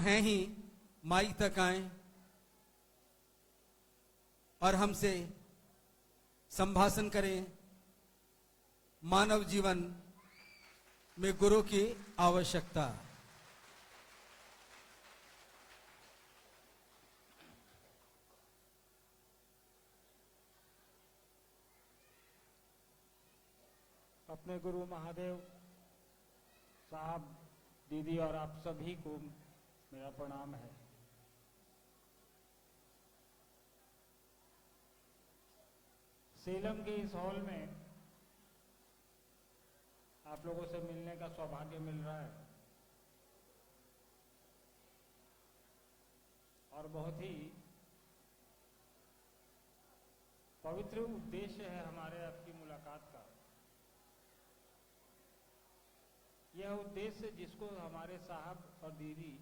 हैं ही माइक तक आए और हमसे संभाषण करें। मानव जीवन में गुरु की आवश्यकता। अपने गुरु महादेव साहब, दीदी और आप सभी को मेरा प्रणाम है। सेलम के इस हॉल में आप लोगों से मिलने का सौभाग्य मिल रहा है और बहुत ही पवित्र उद्देश्य है हमारे आपकी मुलाकात का। यह उद्देश्य जिसको हमारे साहब और दीदी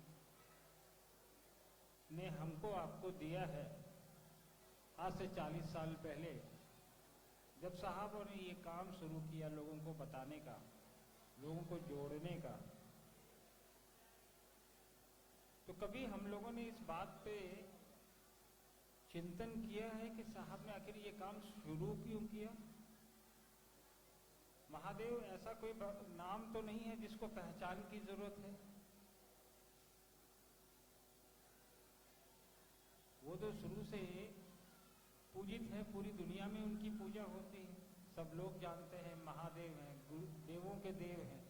ने हमको आपको दिया है आज से 40 साल पहले, जब साहबों ने ये काम शुरू किया लोगों को बताने का, लोगों को जोड़ने का। तो कभी हम लोगों ने इस बात पे चिंतन किया है कि साहब ने आखिर ये काम शुरू क्यों किया? महादेव ऐसा कोई नाम तो नहीं है जिसको पहचान की जरूरत है। वो तो शुरू से पूजित है, पूरी दुनिया में उनकी पूजा होती है, सब लोग जानते हैं महादेव हैं, गुरु देवों के देव हैं।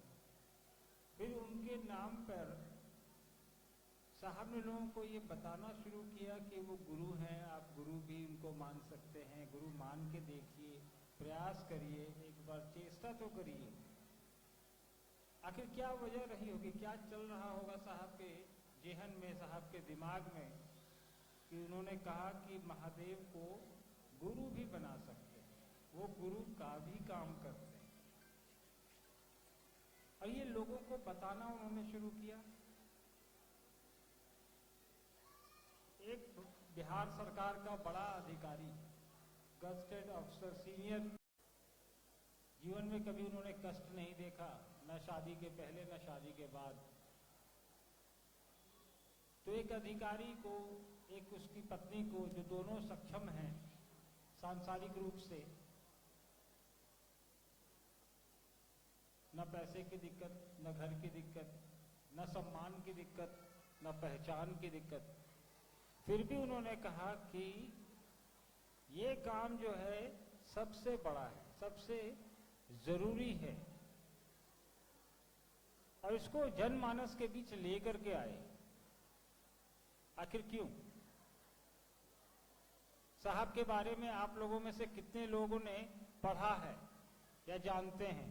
फिर उनके नाम पर साहब ने लोगों को ये बताना शुरू किया कि वो गुरु हैं, आप गुरु भी उनको मान सकते हैं, गुरु मान के देखिए, प्रयास करिए, एक बार चेष्टा तो करिए। आखिर क्या वजह रही होगी, क्या चल रहा होगा साहब के जेहन में, साहब के दिमाग में, कि उन्होंने कहा कि महादेव को गुरु भी बना सकते हैं, वो गुरु का भी काम करते हैं। और ये लोगों को बताना उन्होंने शुरू किया। एक बिहार सरकार का बड़ा अधिकारी, गजेटेड ऑफिसर, सीनियर, जीवन में कभी उन्होंने कष्ट नहीं देखा, न शादी के पहले न शादी के बाद। तो एक अधिकारी को, एक उसकी पत्नी को, जो दोनों सक्षम हैं सांसारिक रूप से, न पैसे की दिक्कत, न घर की दिक्कत, न सम्मान की दिक्कत, न पहचान की दिक्कत, फिर भी उन्होंने कहा कि ये काम जो है सबसे बड़ा है, सबसे जरूरी है, और इसको जनमानस के बीच लेकर के आए। आखिर क्यों? साहब के बारे में आप लोगों में से कितने लोगों ने पढ़ा है या जानते हैं?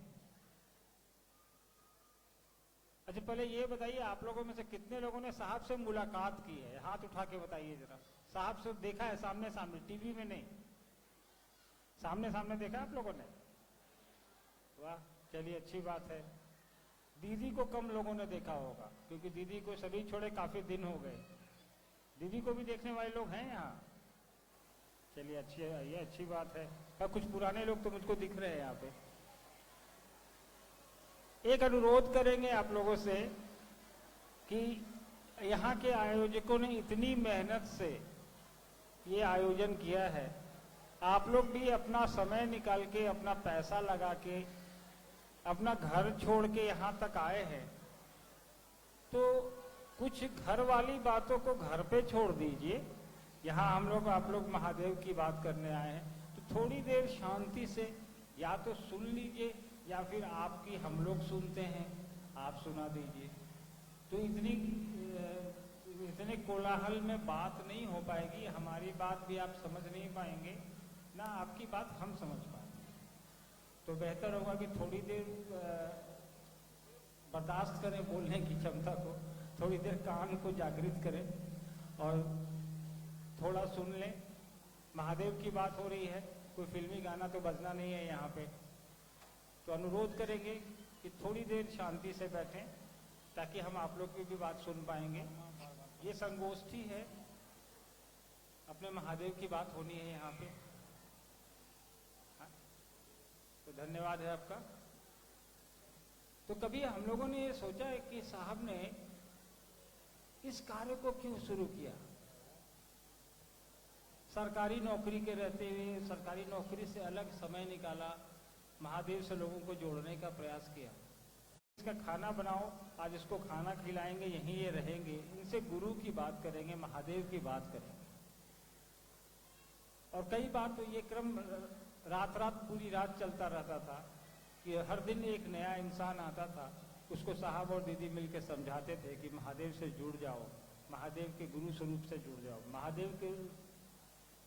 अच्छा, पहले ये बताइए, आप लोगों में से कितने लोगों ने साहब से मुलाकात की है? हाथ उठा के बताइए जरा। साहब से देखा है सामने सामने, टीवी में नहीं, सामने सामने देखा आप लोगों ने? वाह, चलिए अच्छी बात है। दीदी को कम लोगों ने देखा होगा, क्योंकि दीदी को सभी छोड़े काफी दिन हो गए। दीदी को भी देखने वाले लोग हैं यहाँ? चलिए अच्छी है, ये अच्छी बात है। और कुछ पुराने लोग तो मुझको दिख रहे हैं यहाँ पे। एक अनुरोध करेंगे आप लोगों से कि यहाँ के आयोजकों ने इतनी मेहनत से ये आयोजन किया है, आप लोग भी अपना समय निकाल के, अपना पैसा लगा के, अपना घर छोड़ के यहाँ तक आए हैं, तो कुछ घर वाली बातों को घर पे छोड़ दीजिए। यहाँ हम लोग, आप लोग महादेव की बात करने आए हैं, तो थोड़ी देर शांति से या तो सुन लीजिए, या फिर आपकी हम लोग सुनते हैं, आप सुना दीजिए। तो इतने कोलाहल में बात नहीं हो पाएगी, हमारी बात भी आप समझ नहीं पाएंगे, ना आपकी बात हम समझ पाएंगे। तो बेहतर होगा कि थोड़ी देर बर्दाश्त करें बोलने की क्षमता को, थोड़ी देर कान को जागृत करें और थोड़ा सुन लें। महादेव की बात हो रही है, कोई फिल्मी गाना तो बजना नहीं है यहाँ पे। तो अनुरोध करेंगे कि थोड़ी देर शांति से बैठें, ताकि हम आप लोग की भी बात सुन पाएंगे। ये संगोष्ठी है, अपने महादेव की बात होनी है यहाँ पे। हाँ? तो धन्यवाद है आपका। तो कभी हम लोगों ने ये सोचा है कि साहब ने इस कार्य को क्यों शुरू किया? सरकारी नौकरी के रहते हुए सरकारी नौकरी से अलग समय निकाला, महादेव से लोगों को जोड़ने का प्रयास किया। इसका खाना बनाओ, आज इसको खाना खिलाएंगे, यहीं ये रहेंगे, इनसे गुरु की बात करेंगे, महादेव की बात करेंगे। और कई बार तो ये क्रम रात रात पूरी रात चलता रहता था कि हर दिन एक नया इंसान आता था, उसको साहब और दीदी मिलकर समझाते थे कि महादेव से जुड़ जाओ, महादेव के गुरु स्वरूप से जुड़ जाओ। महादेव के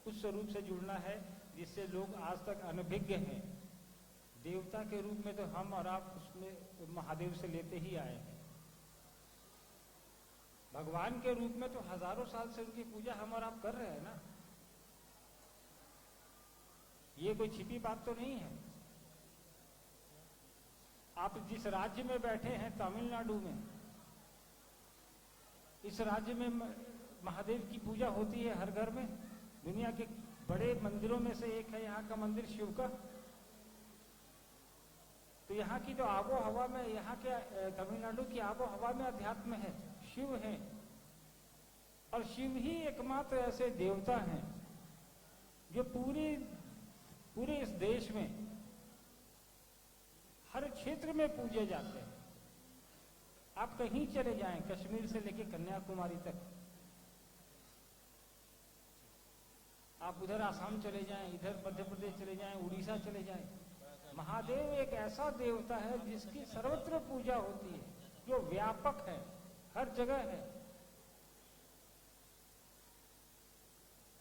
उस स्वरूप से जुड़ना है जिससे लोग आज तक अनभिज्ञ हैं। देवता के रूप में तो हम और आप उसमें महादेव से लेते ही आए हैं। भगवान के रूप में तो हजारों साल से उनकी पूजा हम और आप कर रहे हैं ना। ये कोई छिपी बात तो नहीं है। आप जिस राज्य में बैठे हैं, तमिलनाडु में, इस राज्य में महादेव की पूजा होती है हर घर में। दुनिया के बड़े मंदिरों में से एक है यहाँ का मंदिर शिव का। तो यहाँ की जो आबो हवा में, यहाँ के तमिलनाडु की आबो हवा में अध्यात्म है, शिव है। और शिव ही एकमात्र ऐसे देवता हैं जो पूरे इस देश में हर क्षेत्र में पूजे जाते हैं। आप कहीं चले जाएं, कश्मीर से लेकर कन्याकुमारी तक, आप उधर आसाम चले जाएं, इधर मध्य प्रदेश चले जाएं, उड़ीसा चले जाएं, महादेव एक ऐसा देवता है जिसकी सर्वत्र पूजा होती है, जो व्यापक है, हर जगह है।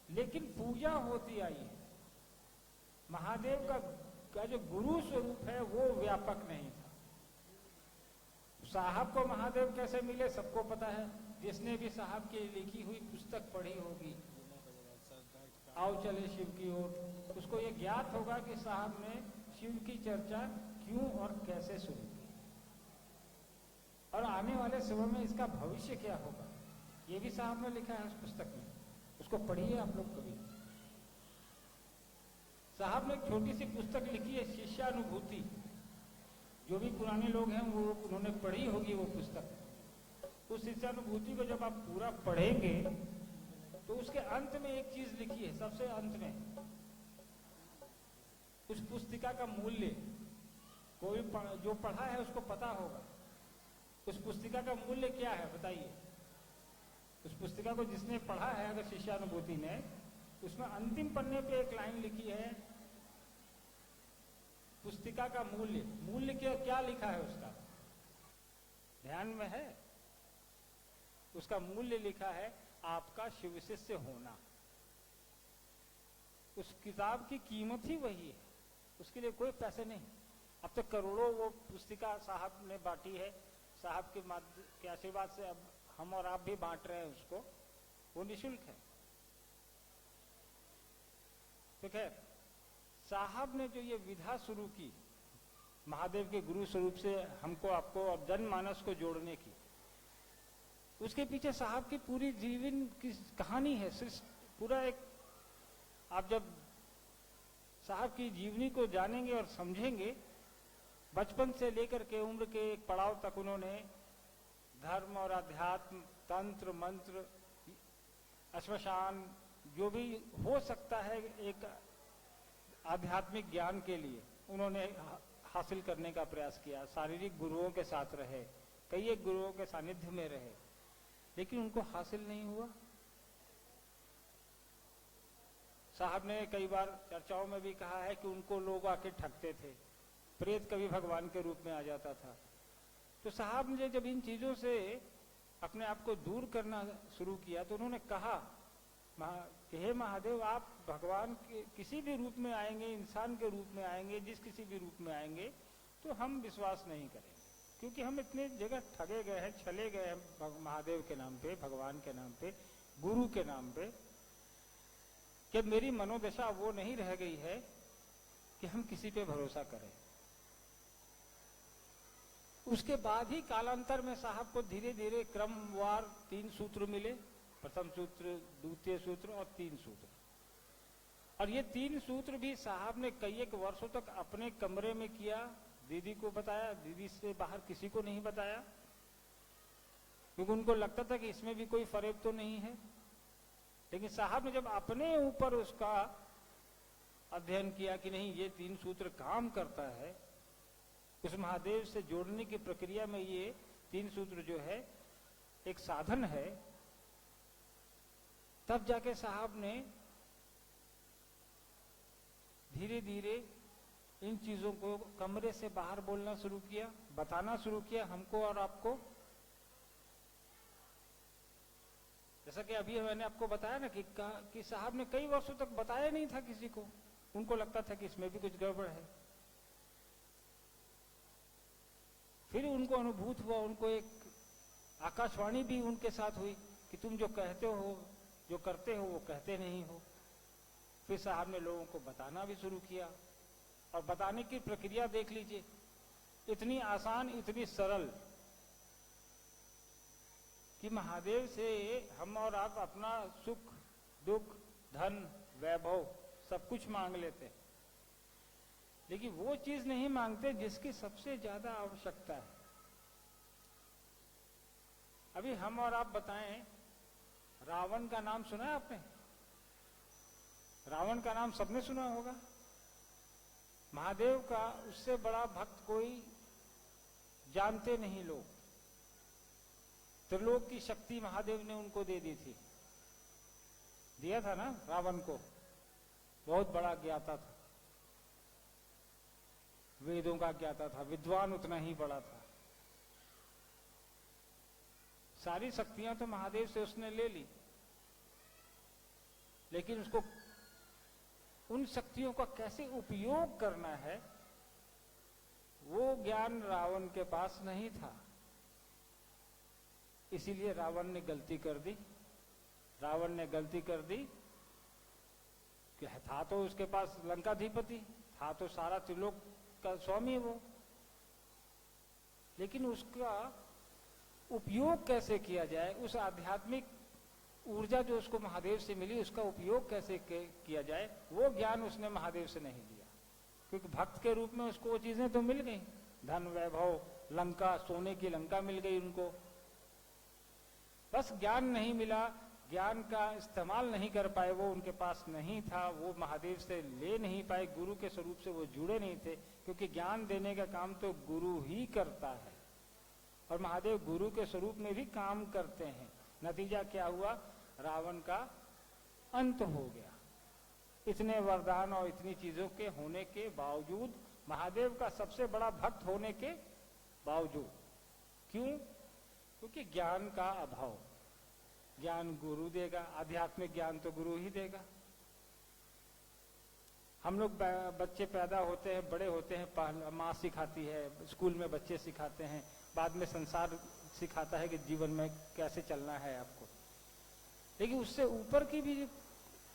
लेकिन पूजा होती आई है। महादेव का जो गुरु स्वरूप है वो व्यापक नहीं था। साहब को महादेव कैसे मिले सबको पता है। जिसने भी साहब की लिखी हुई पुस्तक पढ़ी होगी, आओ चले शिव की ओर, उसको ये ज्ञात होगा कि साहब ने शिव की चर्चा क्यों और कैसे शुरू की, और आने वाले समय में इसका भविष्य क्या होगा, ये भी साहब ने लिखा है उस पुस्तक में। उसको पढ़िए आप लोग कभी। साहब ने एक छोटी सी पुस्तक लिखी है, शिष्यानुभूति। जो भी पुराने लोग हैं वो उन्होंने पढ़ी होगी वो पुस्तक। उस शिष्यानुभूति को जब आप पूरा पढ़ेंगे तो उसके अंत में एक चीज लिखी है, सबसे अंत में उस पुस्तिका का मूल्य, कोई जो पढ़ा है उसको पता होगा उस पुस्तिका का मूल्य क्या है, बताइए। उस पुस्तिका को जिसने पढ़ा है अगर शिष्यानुभूति ने, उसमें अंतिम पन्ने पे एक लाइन लिखी है, पुस्तिका का मूल्य। मूल्य क्या लिखा है उसका, ध्यान में है? उसका मूल्य लिखा है आपका शिव शिष्य होना। उस किताब की कीमत ही वही है, उसके लिए कोई पैसे नहीं। अब तो करोड़ों वो पुस्तिका साहब ने बांटी है, साहब के आशीर्वाद से अब हम और आप भी बांट रहे हैं उसको, वो निःशुल्क है। तो खैर, साहब ने जो ये विधा शुरू की महादेव के गुरु स्वरूप से हमको आपको और जनमानस को जोड़ने की, उसके पीछे साहब की पूरी जीवन की कहानी है। पूरा एक, आप जब साहब की जीवनी को जानेंगे और समझेंगे, बचपन से लेकर के उम्र के एक पड़ाव तक उन्होंने धर्म और अध्यात्म, तंत्र मंत्र, श्मशान, जो भी हो सकता है एक आध्यात्मिक ज्ञान के लिए उन्होंने हासिल करने का प्रयास किया। शारीरिक गुरुओं के साथ रहे, कई एक गुरुओं के सानिध्य में रहे, लेकिन उनको हासिल नहीं हुआ। साहब ने कई बार चर्चाओं में भी कहा है कि उनको लोग आके ठगते थे, प्रेत कभी भगवान के रूप में आ जाता था। तो साहब ने जब इन चीजों से अपने आप को दूर करना शुरू किया तो उन्होंने कहा कि हे महादेव, आप भगवान के किसी भी रूप में आएंगे, इंसान के रूप में आएंगे, जिस किसी भी रूप में आएंगे, तो हम विश्वास नहीं करेंगे, क्योंकि हम इतने जगह ठगे गए हैं, छले गए हैं महादेव के नाम पे, भगवान के नाम पे, गुरु के नाम पे, कि मेरी मनोदशा वो नहीं रह गई है कि हम किसी पे भरोसा करें। उसके बाद ही कालांतर में साहब को धीरे धीरे क्रमवार 3 सूत्र मिले, प्रथम सूत्र, द्वितीय सूत्र और 3 सूत्र। और ये 3 सूत्र भी साहब ने कई एक वर्षों तक अपने कमरे में किया, दीदी को बताया, दीदी से बाहर किसी को नहीं बताया। क्योंकि उनको लगता था कि इसमें भी कोई फरेब तो नहीं है। लेकिन साहब ने जब अपने ऊपर उसका अध्ययन किया कि नहीं, ये 3 सूत्र काम करता है, उस महादेव से जोड़ने की प्रक्रिया में ये 3 सूत्र जो है एक साधन है, तब जाके साहब ने धीरे धीरे इन चीजों को कमरे से बाहर बोलना शुरू किया, बताना शुरू किया हमको और आपको। जैसा कि अभी मैंने आपको बताया ना कि साहब ने कई वर्षों तक बताया नहीं था किसी को, उनको लगता था कि इसमें भी कुछ गड़बड़ है। फिर उनको अनुभूत हुआ, उनको एक आकाशवाणी भी उनके साथ हुई कि तुम जो कहते हो, जो करते हो, वो कहते नहीं हो। फिर साहब ने लोगों को बताना भी शुरू किया, और बताने की प्रक्रिया देख लीजिए, इतनी आसान, इतनी सरल कि महादेव से हम और आप अपना सुख, दुख, धन, वैभव सब कुछ मांग लेते हैं, लेकिन वो चीज नहीं मांगते जिसकी सबसे ज्यादा आवश्यकता है। अभी हम और आप बताएं, रावण का नाम सुना है आपने? रावण का नाम सबने सुना होगा। महादेव का उससे बड़ा भक्त कोई जानते नहीं लोग। त्रिलोक की शक्ति महादेव ने उनको दे दी थी, दिया था ना रावण को। बहुत बड़ा ज्ञाता था, वेदों का ज्ञाता था, विद्वान उतना ही बड़ा था। सारी शक्तियां तो महादेव से उसने ले ली, लेकिन उसको उन शक्तियों का कैसे उपयोग करना है वो ज्ञान रावण के पास नहीं था। इसीलिए रावण ने गलती कर दी। रावण ने गलती कर दी कि था तो उसके पास लंकाधिपति, था तो सारा त्रिलोक का स्वामी वो, लेकिन उसका उपयोग कैसे किया जाए, उस आध्यात्मिक ऊर्जा जो उसको महादेव से मिली उसका उपयोग कैसे किया जाए, वो ज्ञान उसने महादेव से नहीं लिया। क्योंकि भक्त के रूप में उसको वो चीजें तो मिल गई, धन, वैभव, लंका, सोने की लंका मिल गई उनको, बस ज्ञान नहीं मिला, ज्ञान का इस्तेमाल नहीं कर पाए, वो उनके पास नहीं था, वो महादेव से ले नहीं पाए, गुरु के स्वरूप से वो जुड़े नहीं थे। क्योंकि ज्ञान देने का काम तो गुरु ही करता है, और महादेव गुरु के स्वरूप में भी काम करते हैं। नतीजा क्या हुआ? रावण का अंत हो गया। इतने वरदान और इतनी चीजों के होने के बावजूद, महादेव का सबसे बड़ा भक्त होने के बावजूद, क्यों? क्योंकि ज्ञान का अभाव। ज्ञान गुरु देगा, आध्यात्मिक ज्ञान तो गुरु ही देगा। हम लोग बच्चे पैदा होते हैं, बड़े होते हैं, माँ सिखाती है, स्कूल में बच्चे सिखाते हैं, बाद में संसार सिखाता है कि जीवन में कैसे चलना है आपको। लेकिन उससे ऊपर की भी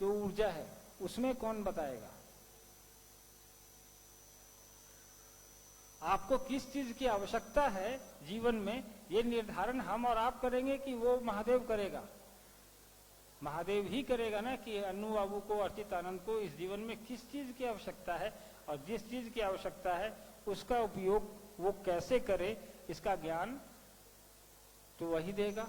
जो ऊर्जा है उसमें कौन बताएगा? आपको किस चीज की आवश्यकता है जीवन में, ये निर्धारण हम और आप करेंगे कि वो महादेव करेगा? महादेव ही करेगा ना कि अन्नू बाबू को, अर्चित आनंद को इस जीवन में किस चीज की आवश्यकता है, और जिस चीज की आवश्यकता है उसका उपयोग वो कैसे करे, इसका ज्ञान तो वही देगा।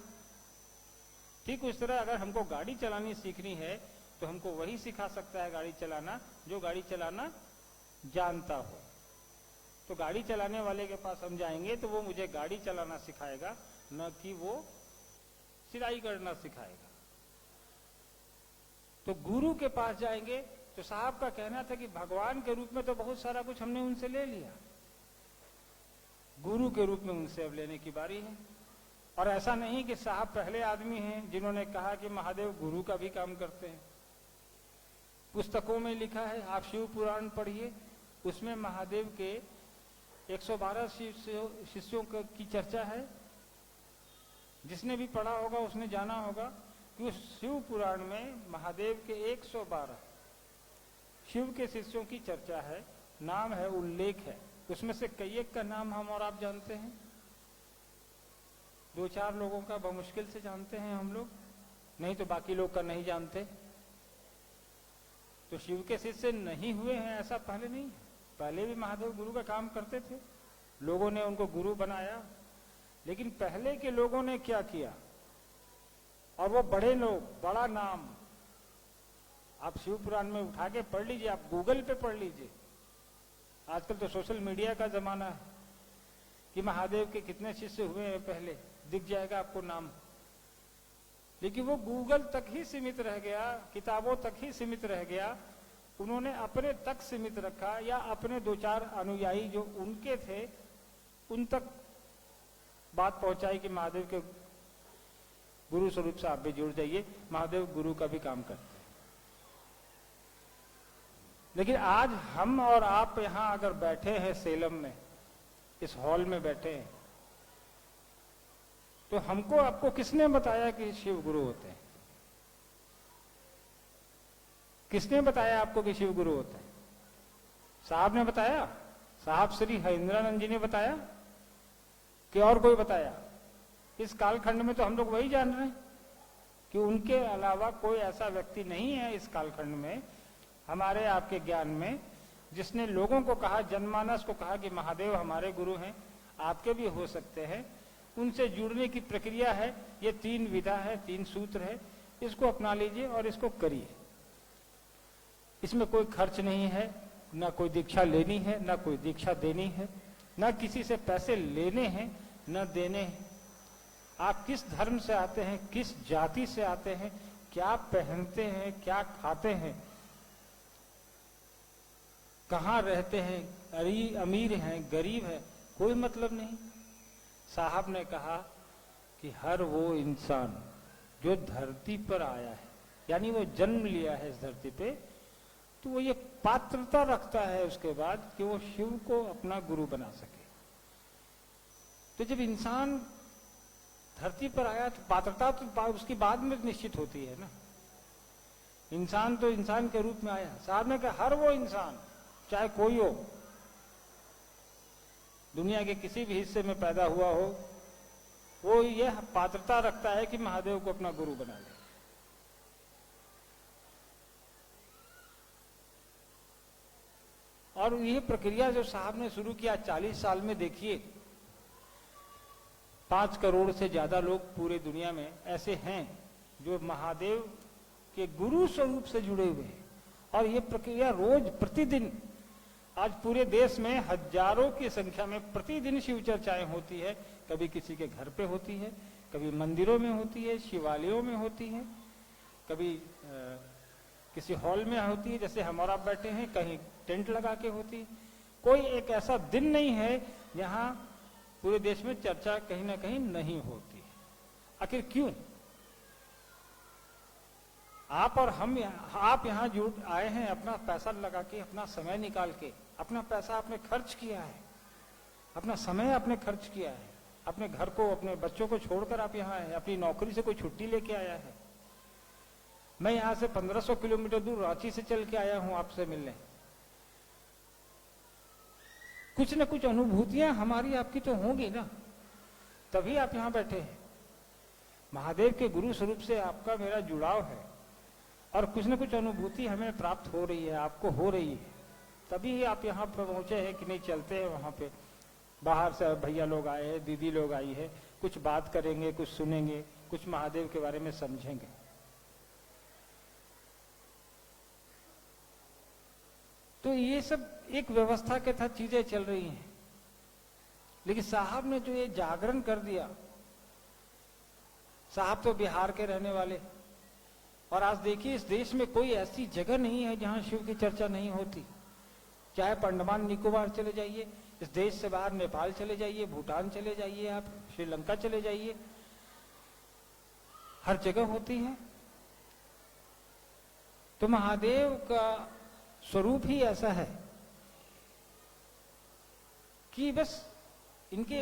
ठीक उस तरह अगर हमको गाड़ी चलानी सीखनी है तो हमको वही सिखा सकता है गाड़ी चलाना जो गाड़ी चलाना जानता हो। तो गाड़ी चलाने वाले के पास हम जाएंगे तो वो मुझे गाड़ी चलाना सिखाएगा, न कि वो सिलाई करना सिखाएगा। तो गुरु के पास जाएंगे तो साहब का कहना था कि भगवान के रूप में तो बहुत सारा कुछ हमने उनसे ले लिया, गुरु के रूप में उनसे अब लेने की बारी है। और ऐसा नहीं कि साहब पहले आदमी हैं जिन्होंने कहा कि महादेव गुरु का भी काम करते हैं। पुस्तकों में लिखा है, आप शिव पुराण पढ़िए, उसमें महादेव के 112 शिष्यों की चर्चा है। जिसने भी पढ़ा होगा उसने जाना होगा कि उस शिव पुराण में महादेव के 112 शिव के शिष्यों की चर्चा है, नाम है, उल्लेख है। उसमें से कई एक का नाम हम और आप जानते हैं, 2-4 लोगों का बमुश्किल से जानते हैं हम लोग, नहीं तो बाकी लोग का नहीं जानते। तो शिव के शिष्य नहीं हुए हैं ऐसा पहले नहीं, पहले भी महादेव गुरु का काम करते थे, लोगों ने उनको गुरु बनाया। लेकिन पहले के लोगों ने क्या किया, और वो बड़े लोग, बड़ा नाम आप शिव पुराण में उठा के पढ़ लीजिए, आप गूगल पे पढ़ लीजिए। आजकल तो सोशल मीडिया का जमाना है कि महादेव के कितने शिष्य हुए हैं पहले, दिख जाएगा आपको नाम। लेकिन वो गूगल तक ही सीमित रह गया, किताबों तक ही सीमित रह गया। उन्होंने अपने तक सीमित रखा, या अपने 2-4 अनुयायी जो उनके थे उन तक बात पहुंचाई कि महादेव के गुरु स्वरूप से आप भी जुड़ जाइए, महादेव गुरु का भी काम करते हैं। लेकिन आज हम और आप यहां अगर बैठे हैं सेलम में, इस हॉल में बैठे हैं, तो हमको आपको किसने बताया कि शिव गुरु होते हैं? किसने बताया आपको कि शिव गुरु होते हैं? साहब ने बताया? साहब श्री हरिंद्रानंद जी ने बताया कि और कोई बताया? इस कालखंड में तो हम लोग वही जान रहे हैं कि उनके अलावा कोई ऐसा व्यक्ति नहीं है इस कालखंड में, हमारे आपके ज्ञान में, जिसने लोगों को कहा, जनमानस को कहा कि महादेव हमारे गुरु हैं, आपके भी हो सकते हैं। उनसे जुड़ने की प्रक्रिया है, ये 3 विधा है, 3 सूत्र है, इसको अपना लीजिए और इसको करिए। इसमें कोई खर्च नहीं है, ना कोई दीक्षा लेनी है, ना कोई दीक्षा देनी है, ना किसी से पैसे लेने हैं न देने हैं। आप किस धर्म से आते हैं, किस जाति से आते हैं, क्या पहनते हैं, क्या खाते हैं, कहाँ रहते हैं, अमीर हैं, गरीब है, कोई मतलब नहीं। साहब ने कहा कि हर वो इंसान जो धरती पर आया है, यानी वो जन्म लिया है इस धरती पे, तो वो ये पात्रता रखता है उसके बाद कि वो शिव को अपना गुरु बना सके। तो जब इंसान धरती पर आया तो पात्रता तो उसकी बाद में निश्चित होती है ना। इंसान तो इंसान के रूप में आया। साहब ने कहा हर वो इंसान, चाहे कोई हो, दुनिया के किसी भी हिस्से में पैदा हुआ हो, वो यह पात्रता रखता है कि महादेव को अपना गुरु बना ले। और ये प्रक्रिया जो साहब ने शुरू किया 40 साल में, देखिए 5 करोड़ से ज्यादा लोग पूरे दुनिया में ऐसे हैं जो महादेव के गुरु स्वरूप से जुड़े हुए हैं। और ये प्रक्रिया रोज प्रतिदिन, आज पूरे देश में हजारों की संख्या में प्रतिदिन शिव चर्चाएं होती है। कभी किसी के घर पे होती है, कभी मंदिरों में होती है, शिवालयों में होती है, कभी किसी हॉल में होती है, जैसे हमारा बैठे हैं, कहीं टेंट लगा के होती है। कोई एक ऐसा दिन नहीं है जहां पूरे देश में चर्चा कहीं ना कहीं नहीं होती है। आखिर क्यों? आप और हम, आप यहाँ जुड़ आए हैं अपना पैसा लगा के, अपना समय निकाल के, अपना पैसा आपने खर्च किया है, अपना समय आपने खर्च किया है, अपने घर को, अपने बच्चों को छोड़कर आप यहाँ आए, अपनी नौकरी से कोई छुट्टी लेके आया है। मैं यहाँ से 1500 किलोमीटर दूर रांची से चल के आया हूँ आपसे मिलने। कुछ न कुछ अनुभूतियां हमारी आपकी तो होंगी ना, तभी आप यहाँ बैठे हैं। महादेव के गुरु स्वरूप से आपका मेरा जुड़ाव है और कुछ न कुछ अनुभूति हमें प्राप्त हो रही है, आपको हो रही है, तभी आप यहाँ पर पहुंचे हैं कि नहीं चलते हैं वहां पे। बाहर से भैया लोग आए हैं, दीदी लोग आई है, कुछ बात करेंगे, कुछ सुनेंगे, कुछ महादेव के बारे में समझेंगे। तो ये सब एक व्यवस्था के तहत चीजें चल रही हैं। लेकिन साहब ने जो ये जागरण कर दिया, साहब तो बिहार के रहने वाले, और आज देखिए इस देश में कोई ऐसी जगह नहीं है जहां शिव की चर्चा नहीं होती। चाहे अंडमान निकोबार चले जाइए, इस देश से बाहर नेपाल चले जाइए, भूटान चले जाइए, आप श्रीलंका चले जाइए, हर जगह होती है। तो महादेव का स्वरूप ही ऐसा है कि बस इनके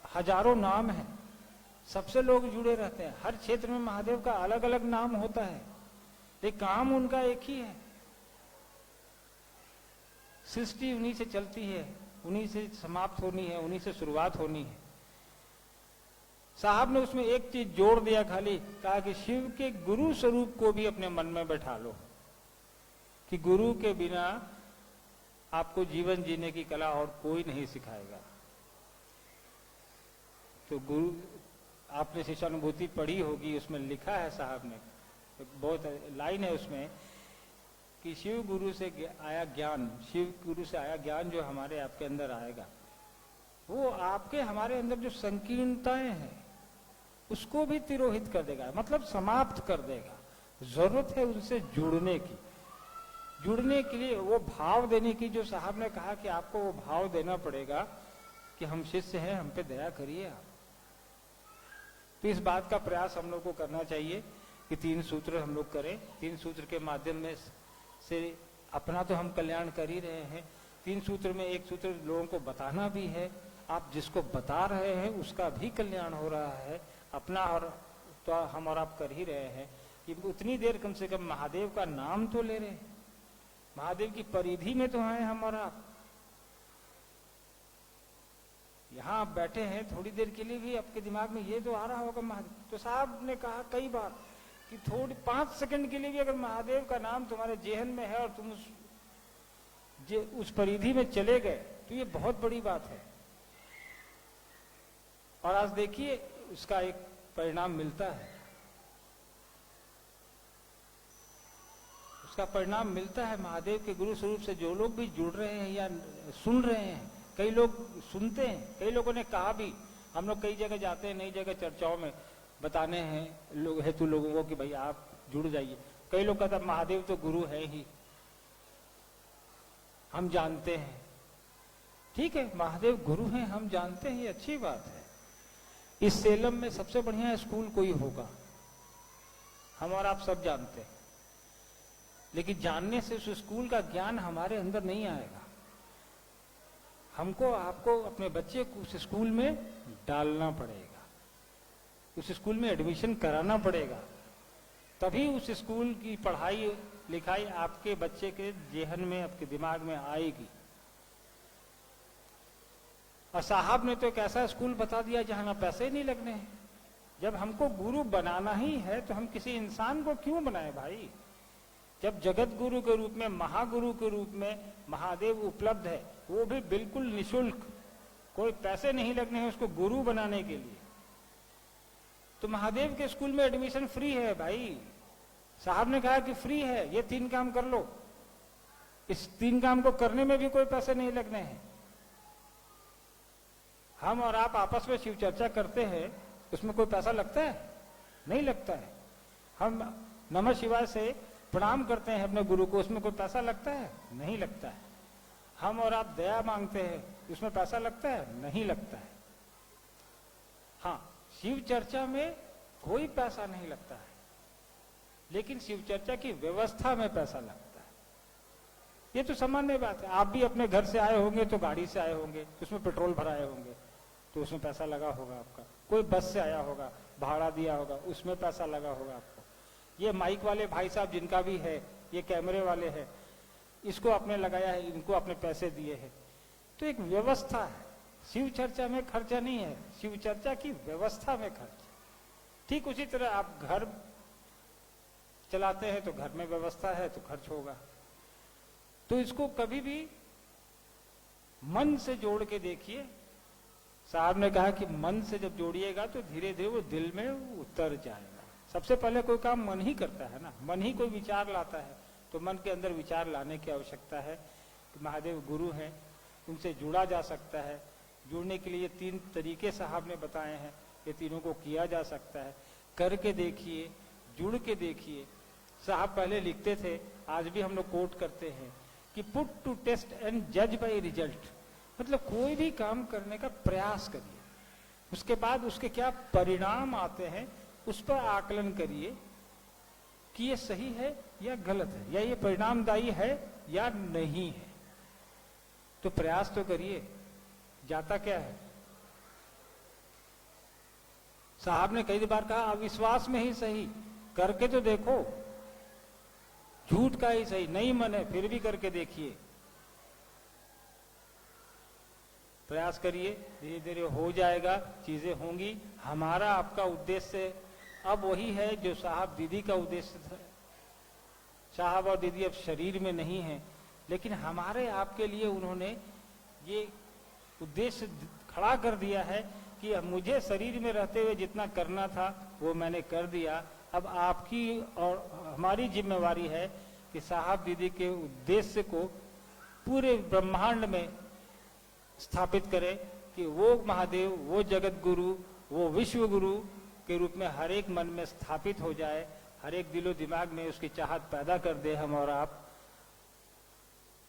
हजारों नाम हैं, सबसे लोग जुड़े रहते हैं। हर क्षेत्र में महादेव का अलग अलग नाम होता है, लेकिन काम उनका एक ही है। सृष्टि उन्हीं से चलती है, उन्हीं से समाप्त होनी है, उन्हीं से शुरुआत होनी है। साहब ने उसमें एक चीज जोड़ दिया खाली, कहा कि शिव के गुरु स्वरूप को भी अपने मन में बैठा लो, कि गुरु के बिना आपको जीवन जीने की कला और कोई नहीं सिखाएगा। तो गुरु आपने शिष्यानुभूति पढ़ी होगी, उसमें लिखा है साहब ने, बहुत लाइन है उसमें कि शिव गुरु से आया ज्ञान, शिव गुरु से आया ज्ञान जो हमारे आपके अंदर आएगा, वो आपके हमारे अंदर जो संकीर्णताएं हैं उसको भी तिरोहित कर देगा, मतलब समाप्त कर देगा। जरूरत है उनसे जुड़ने की, जुड़ने के लिए वो भाव देने की, जो साहब ने कहा कि आपको वो भाव देना पड़ेगा कि हम शिष्य हैं, हम पे दया करिए आप। तो इस बात का प्रयास हम लोग को करना चाहिए कि 3 सूत्र हम लोग करें। 3 सूत्र के माध्यम में से अपना तो हम कल्याण कर ही रहे हैं, 3 सूत्र में एक सूत्र लोगों को बताना भी है। आप जिसको बता रहे हैं उसका भी कल्याण हो रहा है, अपना और तो हम और आप कर ही रहे हैं कि उतनी देर कम से कम महादेव का नाम तो ले रहे हैं, महादेव की परिधि में तो हैं हम और आप। यहां आप बैठे हैं, थोड़ी देर के लिए भी आपके दिमाग में ये तो आ रहा होगा महादेव। तो साहब ने कहा कई बार कि थोड़ी 5 सेकंड के लिए भी अगर महादेव का नाम तुम्हारे जेहन में है और तुम उस परिधि में चले गए तो ये बहुत बड़ी बात है। और आज देखिए उसका एक परिणाम मिलता है, उसका परिणाम मिलता है। महादेव के गुरु स्वरूप से जो लोग भी जुड़ रहे हैं या सुन रहे हैं, कई लोग सुनते हैं, कई लोगों ने कहा भी, हम लोग कई जगह जाते हैं, नई जगह चर्चाओं में बताने हैं लोग हेतु लोगों को कि भाई आप जुड़ जाइए। कई लोग कहते हैं महादेव तो गुरु है ही, हम जानते हैं। ठीक है, महादेव गुरु हैं, हम जानते हैं, ये अच्छी बात है। इस सेलम में सबसे बढ़िया स्कूल कोई होगा, हम और आप सब जानते हैं, लेकिन जानने से उस स्कूल का ज्ञान हमारे अंदर नहीं आएगा। हमको आपको अपने बच्चे को उस स्कूल में डालना पड़ेगा, उस स्कूल में एडमिशन कराना पड़ेगा, तभी उस स्कूल की पढ़ाई लिखाई आपके बच्चे के जेहन में, आपके दिमाग में आएगी। और साहब ने तो एक ऐसा स्कूल बता दिया जहां ना पैसे नहीं लगने हैं। जब हमको गुरु बनाना ही है तो हम किसी इंसान को क्यों बनाए भाई? जब जगत गुरु के रूप में, महागुरु के रूप में महादेव उपलब्ध है, वो भी बिल्कुल निशुल्क, कोई पैसे नहीं लगने हैं उसको गुरु बनाने के लिए, तो महादेव के स्कूल में एडमिशन फ्री है भाई। साहब ने कहा कि फ्री है, ये 3 काम कर लो, इस 3 काम को करने में भी कोई पैसे नहीं लगने हैं। हम और आप आपस में शिव चर्चा करते हैं, उसमें कोई पैसा लगता है? नहीं लगता है। हम नमः शिवाय से प्रणाम करते हैं अपने गुरु को, उसमें कोई पैसा लगता है? नहीं लगता है। हम और आप दया मांगते हैं, उसमें पैसा लगता है? नहीं लगता है। हाँ, शिव चर्चा में कोई पैसा नहीं लगता है, लेकिन शिव चर्चा की व्यवस्था में पैसा लगता है। ये तो सामान्य बात है। आप भी अपने घर से आए होंगे तो गाड़ी से आए होंगे, उसमें पेट्रोल भराए होंगे तो उसमें पैसा लगा होगा आपका। कोई बस से आया होगा, भाड़ा दिया होगा, उसमें पैसा लगा होगा आपको। ये माइक वाले भाई साहब जिनका भी है, ये कैमरे वाले हैं, इसको आपने लगाया है, इनको आपने पैसे दिए हैं। तो एक व्यवस्था है। शिव चर्चा में खर्चा नहीं है, शिव चर्चा की व्यवस्था में खर्च। ठीक उसी तरह आप घर चलाते हैं तो घर में व्यवस्था है तो खर्च होगा। तो इसको कभी भी मन से जोड़ के देखिए। साहब ने कहा कि मन से जब जोड़िएगा तो धीरे धीरे वो दिल में उतर जाएगा। सबसे पहले कोई काम मन ही करता है ना, मन ही कोई विचार लाता है, तो मन के अंदर विचार लाने की आवश्यकता है कि महादेव गुरु हैं, उनसे जुड़ा जा सकता है। जुड़ने के लिए 3 तरीके साहब ने बताए हैं, ये तीनों को किया जा सकता है। करके देखिए, जुड़ के देखिए। साहब पहले लिखते थे, आज भी हम लोग कोट करते हैं कि पुट टू टेस्ट एंड जज बाय रिजल्ट, मतलब कोई भी काम करने का प्रयास करिए, उसके बाद उसके क्या परिणाम आते हैं उस पर आकलन करिए कि ये सही है या गलत है, या ये परिणामदायी है या नहीं है। तो प्रयास तो करिए, जाता क्या है। साहब ने कई बार कहा अविश्वास में ही सही करके तो देखो, झूठ का ही सही, नहीं मन है फिर भी करके देखिए। प्रयास करिए, धीरे धीरे हो जाएगा, चीजें होंगी। हमारा आपका उद्देश्य अब वही है जो साहब दीदी का उद्देश्य था। साहब और दीदी अब शरीर में नहीं है, लेकिन हमारे आपके लिए उन्होंने ये उद्देश्य खड़ा कर दिया है कि कि मुझे शरीर में रहते हुए जितना करना था वो मैंने कर दिया। अब आपकी और हमारी जिम्मेवारी है कि साहब दीदी के उद्देश्य को पूरे ब्रह्मांड में स्थापित करें कि वो महादेव, वो जगत गुरु, वो विश्व गुरु के रूप में हर एक मन में स्थापित हो जाए, हर एक दिलो दिमाग में उसकी चाहत पैदा कर दे हम और आप।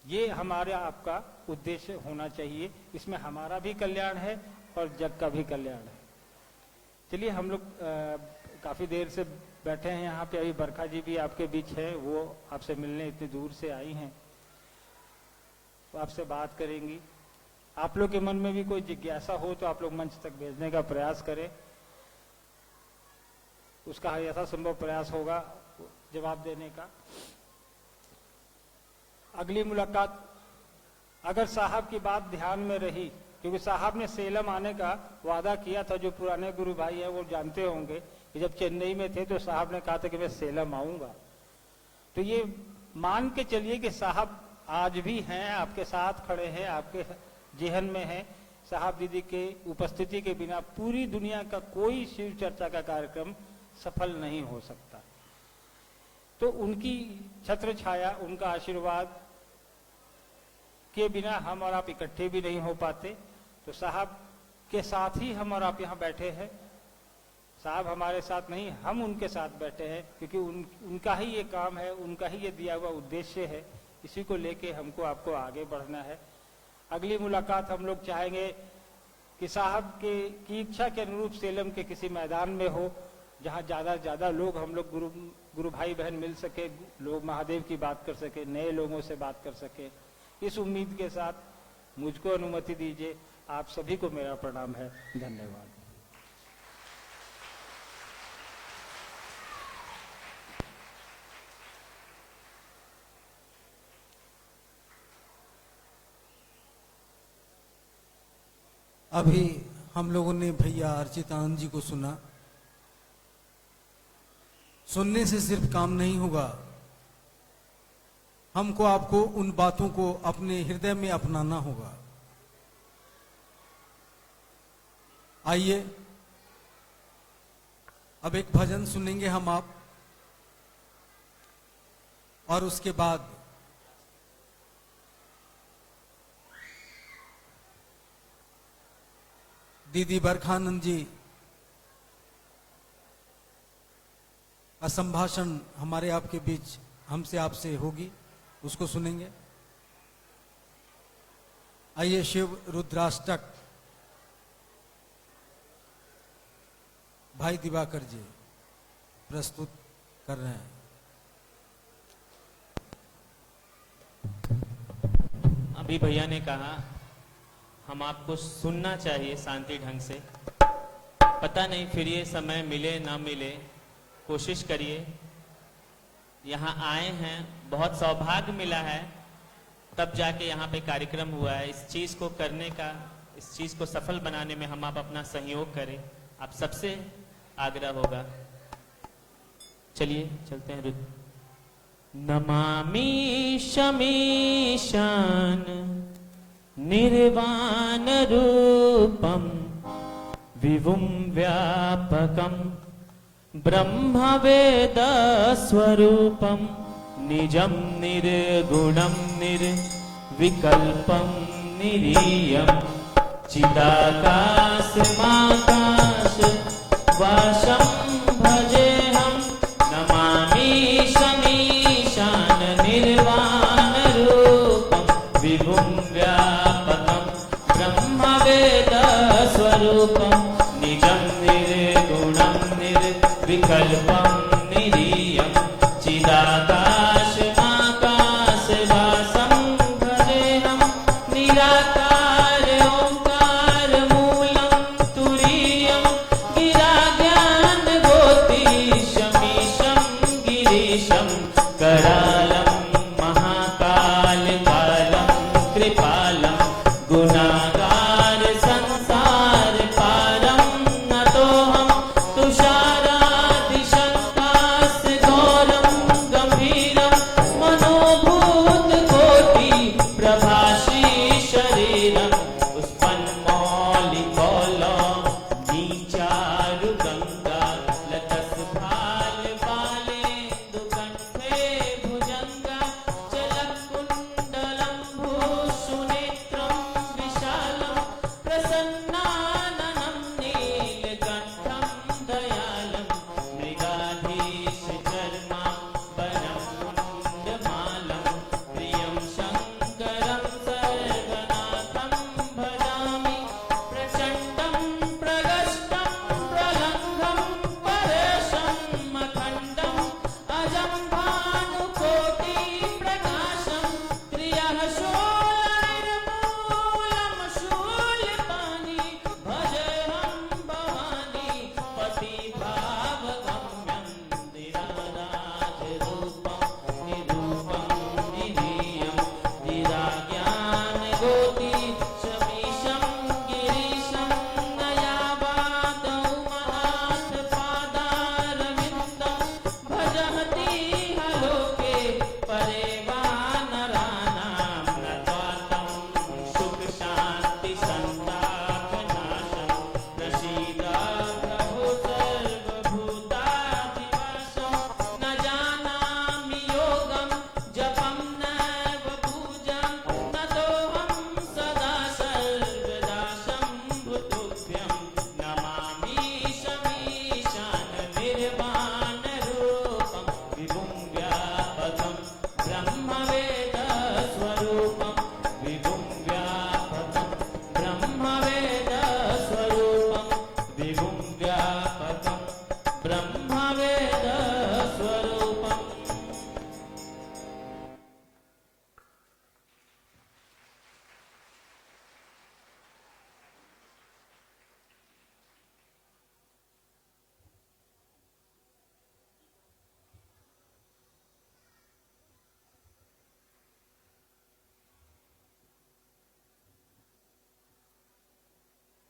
ये हमारा आपका उद्देश्य होना चाहिए। इसमें हमारा भी कल्याण है और जग का भी कल्याण है। चलिए, हम लोग काफी देर से बैठे हैं यहाँ पे। अभी बरखा जी भी आपके बीच है, वो आपसे मिलने इतनी दूर से आई हैं, तो आपसे बात करेंगी। आप लोग के मन में भी कोई जिज्ञासा हो तो आप लोग मंच तक भेजने का प्रयास करें, उसका यथासंभव प्रयास होगा जवाब देने का। अगली मुलाकात, अगर साहब की बात ध्यान में रही, क्योंकि साहब ने सेलम आने का वादा किया था, जो पुराने गुरु भाई है वो जानते होंगे कि जब चेन्नई में थे तो साहब ने कहा था कि मैं सेलम आऊंगा। तो ये मान के चलिए कि साहब आज भी हैं, आपके साथ खड़े हैं, आपके जेहन में हैं। साहब दीदी के उपस्थिति के बिना पूरी दुनिया का कोई शिव चर्चा का कार्यक्रम सफल नहीं हो सकता। तो उनकी छत्र छाया, उनका आशीर्वाद के बिना हम और आप इकट्ठे भी नहीं हो पाते। तो साहब के साथ ही हम और आप यहाँ बैठे हैं। साहब हमारे साथ नहीं, हम उनके साथ बैठे हैं, क्योंकि उनका ही ये काम है, उनका ही ये दिया हुआ उद्देश्य है। इसी को लेके हमको आपको आगे बढ़ना है। अगली मुलाकात हम लोग चाहेंगे कि साहब की इच्छा के अनुरूप सेलम के किसी मैदान में हो, जहाँ ज्यादा से ज्यादा लोग, हम लोग गुरु भाई बहन मिल सके, लोग महादेव की बात कर सके, नए लोगों से बात कर सके। इस उम्मीद के साथ मुझको अनुमति दीजिए। आप सभी को मेरा प्रणाम है। धन्यवाद। अभी हम लोगों ने भैया अर्चितानंद जी को सुना। सुनने से सिर्फ काम नहीं होगा, हमको आपको उन बातों को अपने हृदय में अपनाना होगा। आइए अब एक भजन सुनेंगे हम आप, और उसके बाद दीदी बरखानंद जी का संभाषण हमारे आपके बीच हमसे आपसे होगी, उसको सुनेंगे। आइए शिव रुद्राष्टक भाई दिवाकर जी प्रस्तुत कर रहे हैं। अभी भैया ने कहा हम आपको सुनना चाहिए शांति ढंग से। पता नहीं फिर ये समय मिले ना मिले, कोशिश करिए। यहाँ आए हैं, बहुत सौभाग्य मिला है, तब जाके यहाँ पे कार्यक्रम हुआ है। इस चीज को करने का, इस चीज को सफल बनाने में हम आप अपना सहयोग करें, आप सबसे आग्रह होगा। चलिए चलते हैं। नमामि शमीशान निर्वाण रूपम विभुम व्यापकम ब्रह्म वेद स्वरूपम निजम निर्गुणम निर्विकल्पम निरीयम चिदाकाश माकाश वाशम भजेहम। नमामि शमीशान निर्वाण रूपम विभुम व्यापकम ब्रह्म वेद स्वरूपम निजम निर्गुणम निर्विकल्पम निरीयम चिदाकाश आकाश वासम भजेहम। निराकार ओंकार मूलम तुरीयम गिरा ज्ञान गोती शमीशम गिरीशम करालम महाकाल कालम कृपालम गुणागार संसार पारम नतोहम तुषारादिशंकास घोरम गंभीरम मनोभूत कोटि प्रभासी शरीरम पुष्पन्मौलिकौल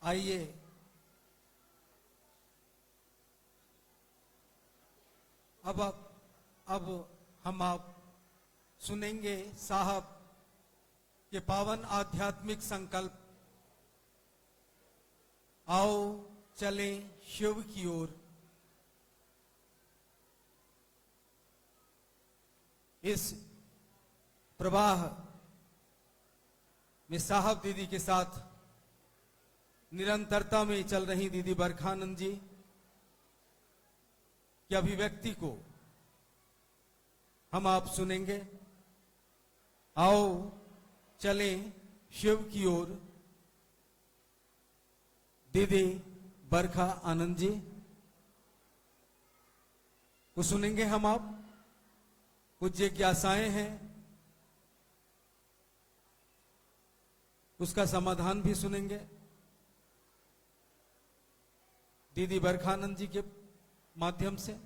आइए अब हम आप सुनेंगे साहब के पावन आध्यात्मिक संकल्प। आओ चलें शिव की ओर। इस प्रवाह में साहब दीदी के साथ निरंतरता में चल रही दीदी बरखानंद जी की अभिव्यक्ति को हम आप सुनेंगे। आओ चलें शिव की ओर, दीदी बरखा आनंद जी को सुनेंगे हम आप। कुछ जिज्ञासाएं हैं, उसका समाधान भी सुनेंगे दीदी बरखानंद जी के माध्यम से।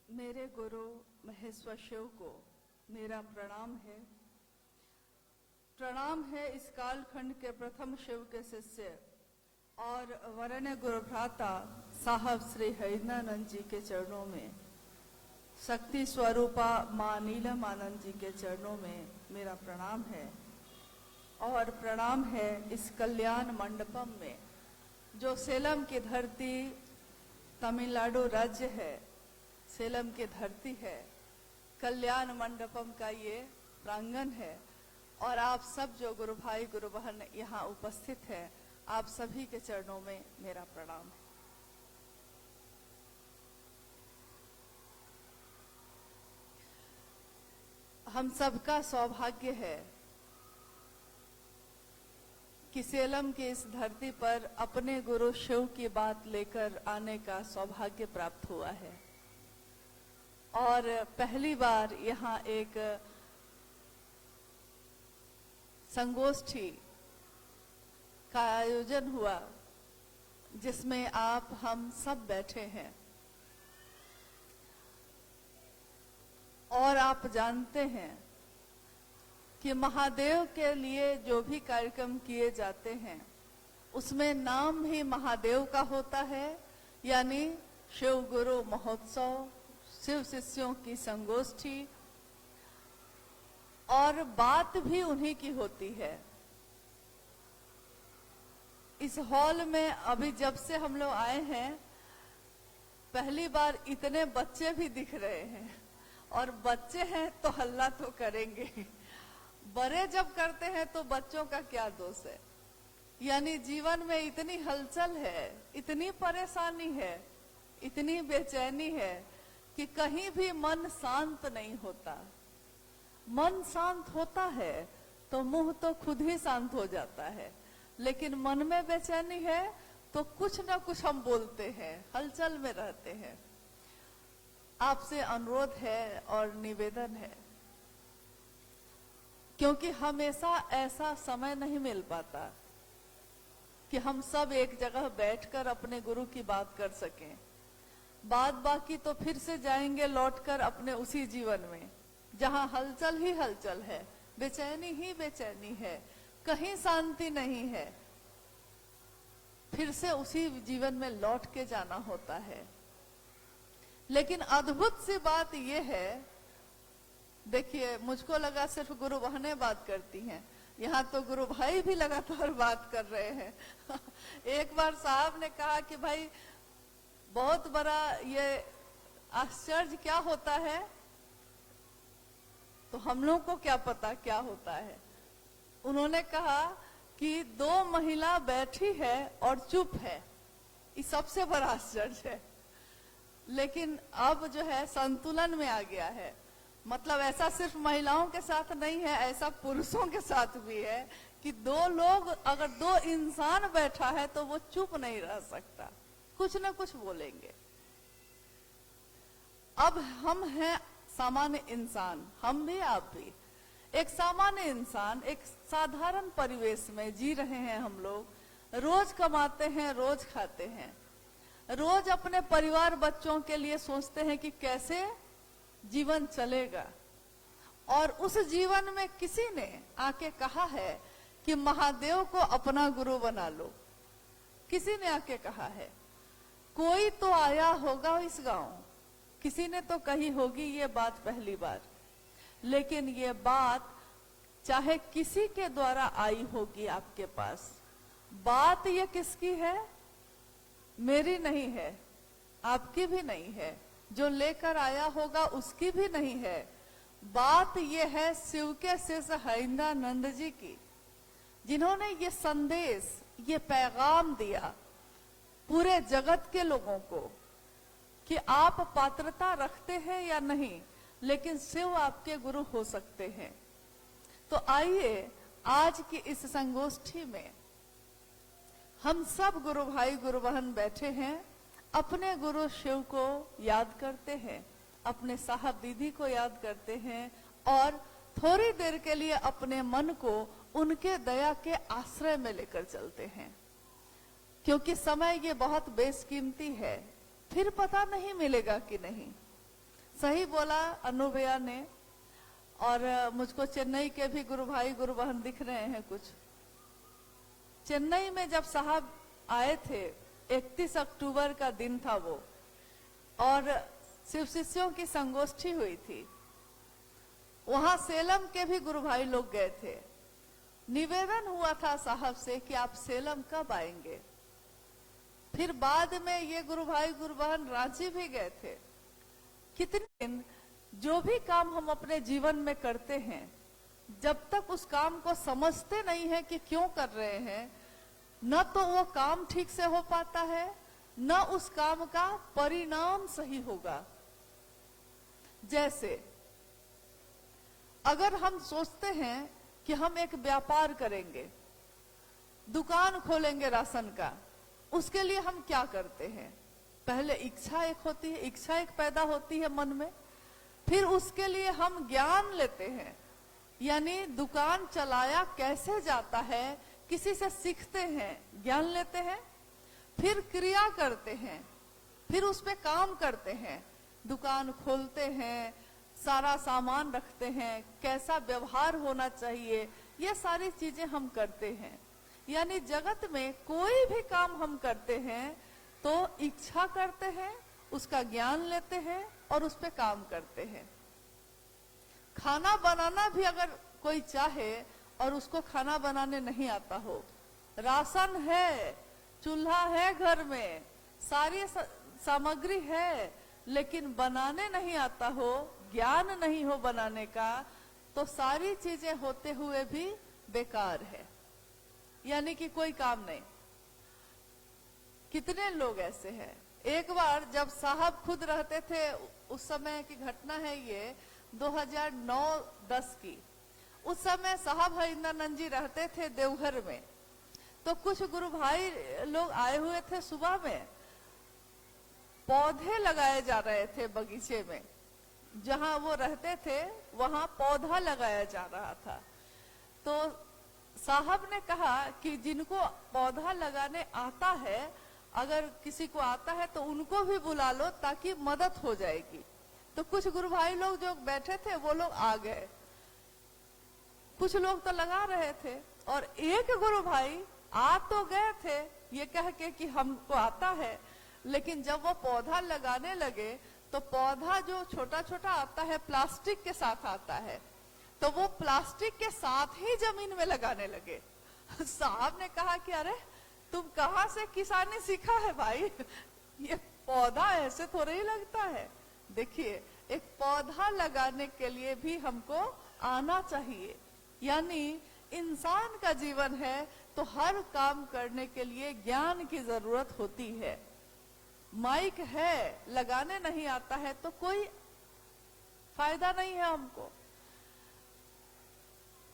मेरे गुरु महेश्वर शिव को मेरा प्रणाम है। प्रणाम है इस कालखंड के प्रथम शिव के शिष्य और वरण्य गुरु भ्राता साहब श्री हरिनानंद जी के चरणों में, शक्ति स्वरूपा मां नीलम आनंद जी के चरणों में मेरा प्रणाम है। और प्रणाम है इस कल्याण मंडपम में, जो सेलम की धरती तमिलनाडु राज्य है, सेलम की धरती है। कल्याण मंडपम का ये प्रांगण है और आप सब जो गुरु भाई गुरु बहन यहाँ उपस्थित हैं, आप सभी के चरणों में मेरा प्रणाम है। हम सबका सौभाग्य है कि सेलम की इस धरती पर अपने गुरु शिव की बात लेकर आने का सौभाग्य प्राप्त हुआ है। और पहली बार यहाँ एक संगोष्ठी का आयोजन हुआ जिसमें आप हम सब बैठे हैं। और आप जानते हैं कि महादेव के लिए जो भी कार्यक्रम किए जाते हैं उसमें नाम ही महादेव का होता है, यानी शिव गुरु महोत्सव, शिव शिष्यों की संगोष्ठी, और बात भी उन्हीं की होती है। इस हॉल में अभी जब से हम लोग आए हैं, पहली बार इतने बच्चे भी दिख रहे हैं। और बच्चे हैं तो हल्ला तो करेंगे, बड़े जब करते हैं तो बच्चों का क्या दोष है। यानी जीवन में इतनी हलचल है, इतनी परेशानी है, इतनी बेचैनी है कि कहीं भी मन शांत नहीं होता। मन शांत होता है तो मुंह तो खुद ही शांत हो जाता है, लेकिन मन में बेचैनी है तो कुछ ना कुछ हम बोलते हैं, हलचल में रहते हैं। आपसे अनुरोध है और निवेदन है, क्योंकि हमेशा ऐसा समय नहीं मिल पाता कि हम सब एक जगह बैठकर अपने गुरु की बात कर सकें। बाद बाकी तो फिर से जाएंगे लौटकर अपने उसी जीवन में जहां हलचल ही हलचल है, बेचैनी ही बेचैनी है, कहीं शांति नहीं है। फिर से उसी जीवन में लौट के जाना होता है। लेकिन अद्भुत सी बात यह है, देखिए मुझको लगा सिर्फ गुरु बहनें बात करती हैं, यहाँ तो गुरु भाई भी लगातार बात कर रहे हैं। एक बार साहब ने कहा कि भाई बहुत बड़ा ये आश्चर्य क्या होता है, तो हम लोग को क्या पता क्या होता है। उन्होंने कहा कि 2 महिला बैठी है और चुप है, ये सबसे बड़ा आश्चर्य है। लेकिन अब जो है संतुलन में आ गया है। मतलब ऐसा सिर्फ महिलाओं के साथ नहीं है, ऐसा पुरुषों के साथ भी है कि 2 लोग, अगर 2 इंसान बैठा है तो वो चुप नहीं रह सकता, कुछ ना कुछ बोलेंगे। अब हम हैं सामान्य इंसान, हम भी आप भी एक सामान्य इंसान, एक साधारण परिवेश में जी रहे हैं हम लोग। रोज कमाते हैं, रोज खाते हैं, रोज अपने परिवार बच्चों के लिए सोचते हैं कि कैसे जीवन चलेगा। और उस जीवन में किसी ने आके कहा है कि महादेव को अपना गुरु बना लो। किसी ने आके कहा है, कोई तो आया होगा इस गांव, किसी ने तो कही होगी ये बात पहली बार। लेकिन ये बात चाहे किसी के द्वारा आई होगी आपके पास, बात ये किसकी है? मेरी नहीं है, आपकी भी नहीं है, जो लेकर आया होगा उसकी भी नहीं है। बात ये है शिव के शिष्य हरिंद्रानंद जी की, जिन्होंने ये संदेश, ये पैगाम दिया पूरे जगत के लोगों को कि आप पात्रता रखते हैं या नहीं, लेकिन शिव आपके गुरु हो सकते हैं। तो आइए आज की इस संगोष्ठी में हम सब गुरु भाई गुरु बहन बैठे हैं, अपने गुरु शिव को याद करते हैं, अपने साहब दीदी को याद करते हैं और थोड़ी देर के लिए अपने मन को उनके दया के आश्रय में लेकर चलते हैं। क्योंकि समय ये बहुत बेशकीमती है, फिर पता नहीं मिलेगा कि नहीं। सही बोला अनु भैया ने। और मुझको चेन्नई के भी गुरु भाई गुरु बहन दिख रहे हैं कुछ। चेन्नई में जब साहब आए थे, 31 अक्टूबर का दिन था वो, और शिव शिष्यों की संगोष्ठी हुई थी। वहां सेलम के भी गुरु भाई लोग गए थे। निवेदन हुआ था साहब से कि आप सेलम कब आएंगे। फिर बाद में ये गुरु भाई गुरु बहन रांची भी गए थे। कितने दिन जो भी काम हम अपने जीवन में करते हैं, जब तक उस काम को समझते नहीं है कि क्यों कर रहे हैं, न तो वो काम ठीक से हो पाता है, न उस काम का परिणाम सही होगा। जैसे अगर हम सोचते हैं कि हम एक व्यापार करेंगे, दुकान खोलेंगे राशन का, उसके लिए हम क्या करते हैं? पहले इच्छा एक होती है, इच्छा एक पैदा होती है मन में, फिर उसके लिए हम ज्ञान लेते हैं, यानी दुकान चलाया कैसे जाता है, किसी से सीखते हैं, ज्ञान लेते हैं, फिर क्रिया करते हैं, फिर उस पे काम करते हैं, दुकान खोलते हैं, सारा सामान रखते हैं, कैसा व्यवहार होना चाहिए, ये सारी चीजें हम करते हैं। यानी जगत में कोई भी काम हम करते हैं तो इच्छा करते हैं, उसका ज्ञान लेते हैं और उस पे काम करते हैं। खाना बनाना भी अगर कोई चाहे और उसको खाना बनाने नहीं आता हो, राशन है, चूल्हा है घर में, सारी सामग्री है, लेकिन बनाने नहीं आता हो, ज्ञान नहीं हो बनाने का, तो सारी चीजें होते हुए भी बेकार है, यानी कि कोई काम नहीं। कितने लोग ऐसे हैं। एक बार जब साहब खुद रहते थे, उस समय की घटना है ये, 2009-10 की। उस समय साहब हरिंद्रानंद जी रहते थे देवघर में। तो कुछ गुरु भाई लोग आए हुए थे, सुबह में पौधे लगाए जा रहे थे बगीचे में, जहां वो रहते थे वहां पौधा लगाया जा रहा था। तो साहब ने कहा कि जिनको पौधा लगाने आता है, अगर किसी को आता है तो उनको भी बुला लो ताकि मदद हो जाएगी। तो कुछ गुरु भाई लोग जो बैठे थे वो लोग आ गए, कुछ लोग तो लगा रहे थे, और एक गुरु भाई आ तो गए थे ये कह के कि हमको आता है, लेकिन जब वो पौधा लगाने लगे तो पौधा जो छोटा छोटा आता है प्लास्टिक के साथ आता है, तो वो प्लास्टिक के साथ ही जमीन में लगाने लगे। साहब ने कहा कि अरे तुम कहाँ से किसानी सीखा है भाई, ये पौधा ऐसे थोड़ा ही लगता है। देखिए, एक पौधा लगाने के लिए भी हमको आना चाहिए, यानी इंसान का जीवन है तो हर काम करने के लिए ज्ञान की जरूरत होती है। माइक है, लगाने नहीं आता है तो कोई फायदा नहीं है हमको।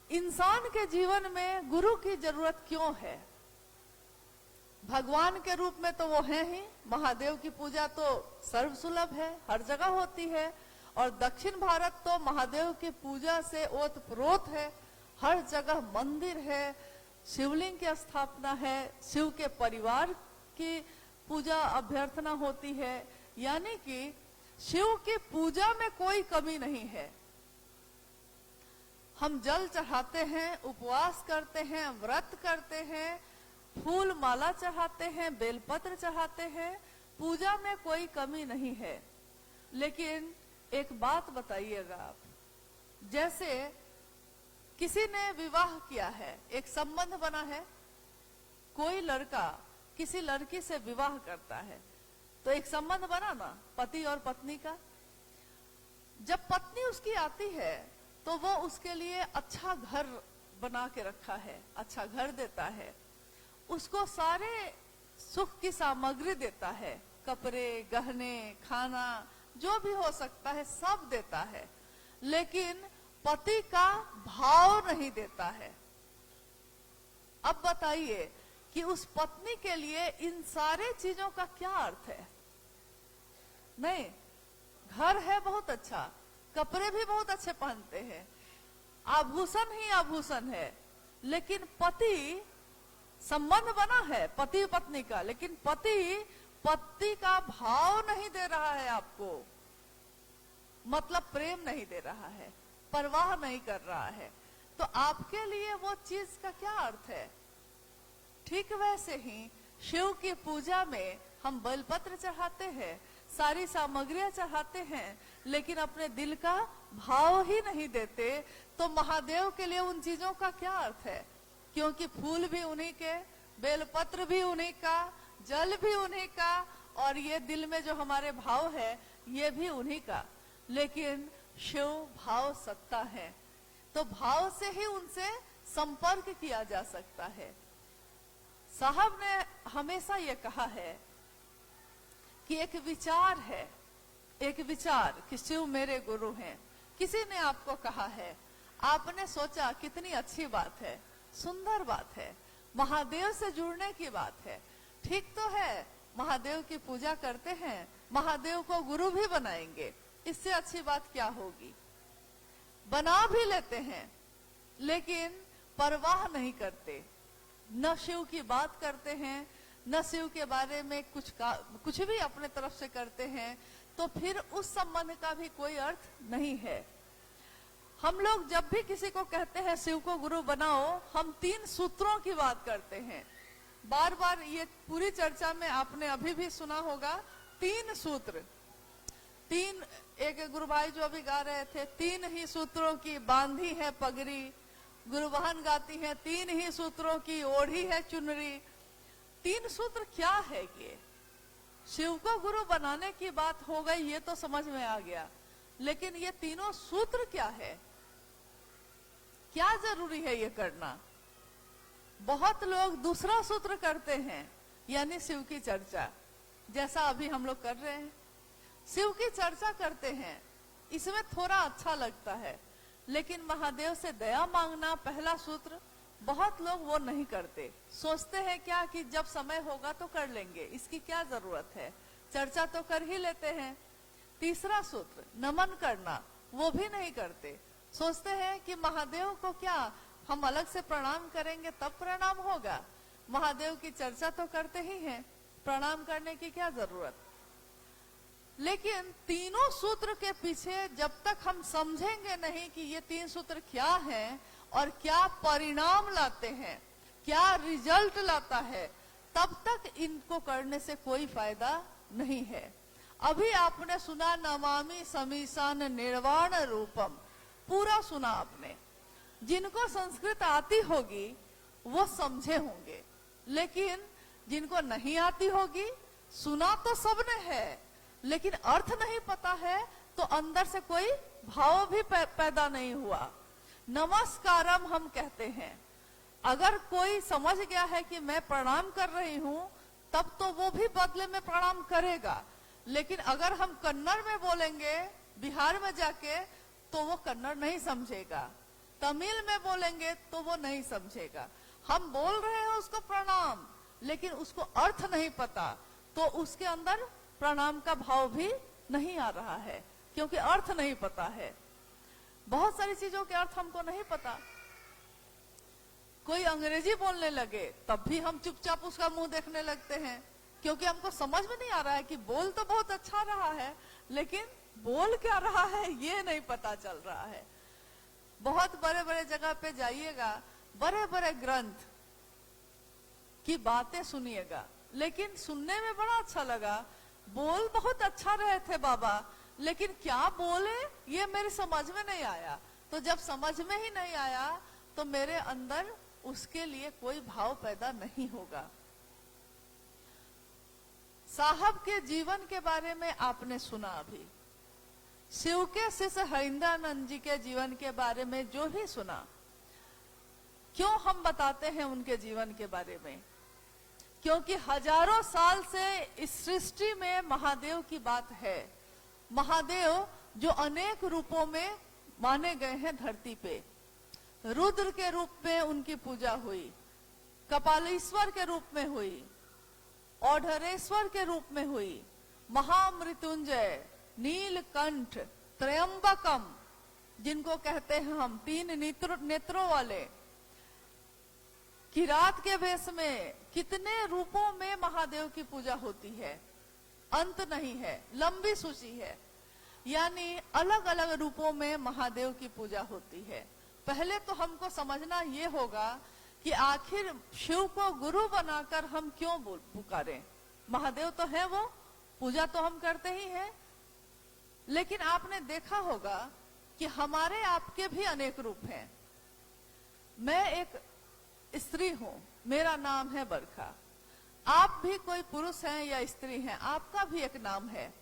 इंसान के जीवन में गुरु की जरूरत क्यों है? भगवान के रूप में तो वो है ही। महादेव की पूजा तो सर्वसुलभ है, हर जगह होती है। और दक्षिण भारत तो महादेव की पूजा से ओतप्रोत है, हर जगह मंदिर है, शिवलिंग की स्थापना है, शिव के परिवार की पूजा अभ्यर्थना होती है। यानी कि शिव की पूजा में कोई कमी नहीं है। हम जल चढ़ाते हैं, उपवास करते हैं, व्रत करते हैं, फूल माला चढ़ाते हैं, बेलपत्र चढ़ाते हैं, पूजा में कोई कमी नहीं है। लेकिन एक बात बताइएगा आप, जैसे किसी ने विवाह किया है, एक संबंध बना है, कोई लड़का किसी लड़की से विवाह करता है तो एक संबंध बना ना, पति और पत्नी का। जब पत्नी उसकी आती है तो वो उसके लिए अच्छा घर बना के रखा है, अच्छा घर देता है, उसको सारे सुख की सामग्री देता है, कपड़े, गहने, खाना, जो भी हो सकता है सब देता है, लेकिन पति का भाव नहीं देता है। अब बताइए कि उस पत्नी के लिए इन सारे चीजों का क्या अर्थ है? नहीं, घर है बहुत अच्छा, कपड़े भी बहुत अच्छे पहनते हैं, आभूषण ही आभूषण है, लेकिन पति, संबंध बना है पति पत्नी का, लेकिन पति का भाव नहीं दे रहा है आपको, मतलब प्रेम नहीं दे रहा है, परवाह नहीं कर रहा है, तो आपके लिए वो चीज का क्या अर्थ है? ठीक वैसे ही शिव की पूजा में हम बेलपत्र चढ़ाते हैं, सारी सामग्रियां चढ़ाते हैं, लेकिन अपने दिल का भाव ही नहीं देते, तो महादेव के लिए उन चीजों का क्या अर्थ है? क्योंकि फूल भी उन्हीं के, बेलपत्र भी उन्हीं का, जल भी उन्हीं का, और ये दिल में जो हमारे भाव है ये भी उन्हीं का। लेकिन शिव भाव सत्ता है, तो भाव से ही उनसे संपर्क किया जा सकता है। साहब ने हमेशा ये कहा है कि एक विचार है, एक विचार कि शिव मेरे गुरु हैं। किसी ने आपको कहा है, आपने सोचा कितनी अच्छी बात है, सुंदर बात है, महादेव से जुड़ने की बात है, ठीक तो है, महादेव की पूजा करते हैं, महादेव को गुरु भी बनाएंगे, इससे अच्छी बात क्या होगी? बना भी लेते हैं, लेकिन परवाह नहीं करते, न शिव की बात करते हैं, न शिव के बारे में कुछ भी अपने तरफ से करते हैं, तो फिर उस संबंध का भी कोई अर्थ नहीं है। हम लोग जब भी किसी को कहते हैं शिव को गुरु बनाओ, हम 3 सूत्रों की बात करते हैं। बार बार ये पूरी चर्चा में आपने अभी भी सुना होगा, 3 सूत्र, 3, एक गुरु भाई जो अभी गा रहे थे, 3 ही सूत्रों की बांधी है पगड़ी, गुरु बहन गाती है, 3 ही सूत्रों की ओढ़ी है चुनरी। 3 सूत्र क्या है ये? शिव को गुरु बनाने की बात हो गई, ये तो समझ में आ गया, लेकिन ये तीनों सूत्र क्या है? क्या जरूरी है ये करना? बहुत लोग दूसरा सूत्र करते हैं, यानी शिव की चर्चा, जैसा अभी हम लोग कर रहे हैं, शिव की चर्चा करते हैं, इसमें थोड़ा अच्छा लगता है, लेकिन महादेव से दया मांगना पहला सूत्र, बहुत लोग वो नहीं करते, सोचते हैं क्या कि जब समय होगा तो कर लेंगे, इसकी क्या जरूरत है, चर्चा तो कर ही लेते हैं। तीसरा सूत्र नमन करना, वो भी नहीं करते, सोचते हैं कि महादेव को क्या हम अलग से प्रणाम करेंगे तब प्रणाम होगा, महादेव की चर्चा तो करते ही हैं, प्रणाम करने की क्या जरूरत। लेकिन तीनों सूत्र के पीछे जब तक हम समझेंगे नहीं कि ये 3 सूत्र क्या हैं और क्या परिणाम लाते हैं, क्या रिजल्ट लाता है, तब तक इनको करने से कोई फायदा नहीं है। अभी आपने सुना नमामि समीसान निर्वाण रूपम, पूरा सुना आपने। जिनको संस्कृत आती होगी वो समझे होंगे, लेकिन जिनको नहीं आती होगी, सुना तो सबने है, लेकिन अर्थ नहीं पता है, तो अंदर से कोई भाव भी पैदा नहीं हुआ। नमस्कारम हम कहते हैं, अगर कोई समझ गया है कि मैं प्रणाम कर रही हूं, तब तो वो भी बदले में प्रणाम करेगा। लेकिन अगर हम कन्नड़ में बोलेंगे बिहार में जाके, तो वो कन्नड़ नहीं समझेगा। तमिल में बोलेंगे तो वो नहीं समझेगा। हम बोल रहे हैं उसको प्रणाम, लेकिन उसको अर्थ नहीं पता, तो उसके अंदर प्रणाम का भाव भी नहीं आ रहा है, क्योंकि अर्थ नहीं पता है। बहुत सारी चीजों के अर्थ हमको नहीं पता। कोई अंग्रेजी बोलने लगे तब भी हम चुपचाप उसका मुंह देखने लगते हैं, क्योंकि हमको समझ में नहीं आ रहा है कि बोल तो बहुत अच्छा रहा है, लेकिन बोल क्या रहा है ये नहीं पता चल रहा है। बहुत बड़े बड़े जगह पे जाइएगा, बड़े बड़े ग्रंथ की बातें सुनिएगा, लेकिन सुनने में बड़ा अच्छा लगा, बोल बहुत अच्छा रहे थे बाबा, लेकिन क्या बोले ये मेरी समझ में नहीं आया। तो जब समझ में ही नहीं आया तो मेरे अंदर उसके लिए कोई भाव पैदा नहीं होगा। साहब के जीवन के बारे में आपने सुना अभी, शिव के शिष्य हरिंद्रानंद जी के जीवन के बारे में जो भी सुना। क्यों हम बताते हैं उनके जीवन के बारे में? क्योंकि हजारों साल से इस सृष्टि में महादेव की बात है। महादेव जो अनेक रूपों में माने गए हैं धरती पे। रुद्र के रूप में उनकी पूजा हुई, कपालीश्वर के रूप में हुई, औढ़रेश्वर के रूप में हुई, महामृत्युंजय, नीलकंठ, त्रयंबकम जिनको कहते हैं हम, 3 नेत्रों वाले, किरात के वेश में, कितने रूपों में महादेव की पूजा होती है, अंत नहीं है, लंबी सूची है। यानी अलग अलग रूपों में महादेव की पूजा होती है। पहले तो हमको समझना ये होगा कि आखिर शिव को गुरु बनाकर हम क्यों पुकारें। महादेव तो है, वो पूजा तो हम करते ही हैं, लेकिन आपने देखा होगा कि हमारे आपके भी अनेक रूप हैं। मैं एक स्त्री हूं, मेरा नाम है बरखा। आप भी कोई पुरुष हैं या स्त्री हैं, आपका भी एक नाम है,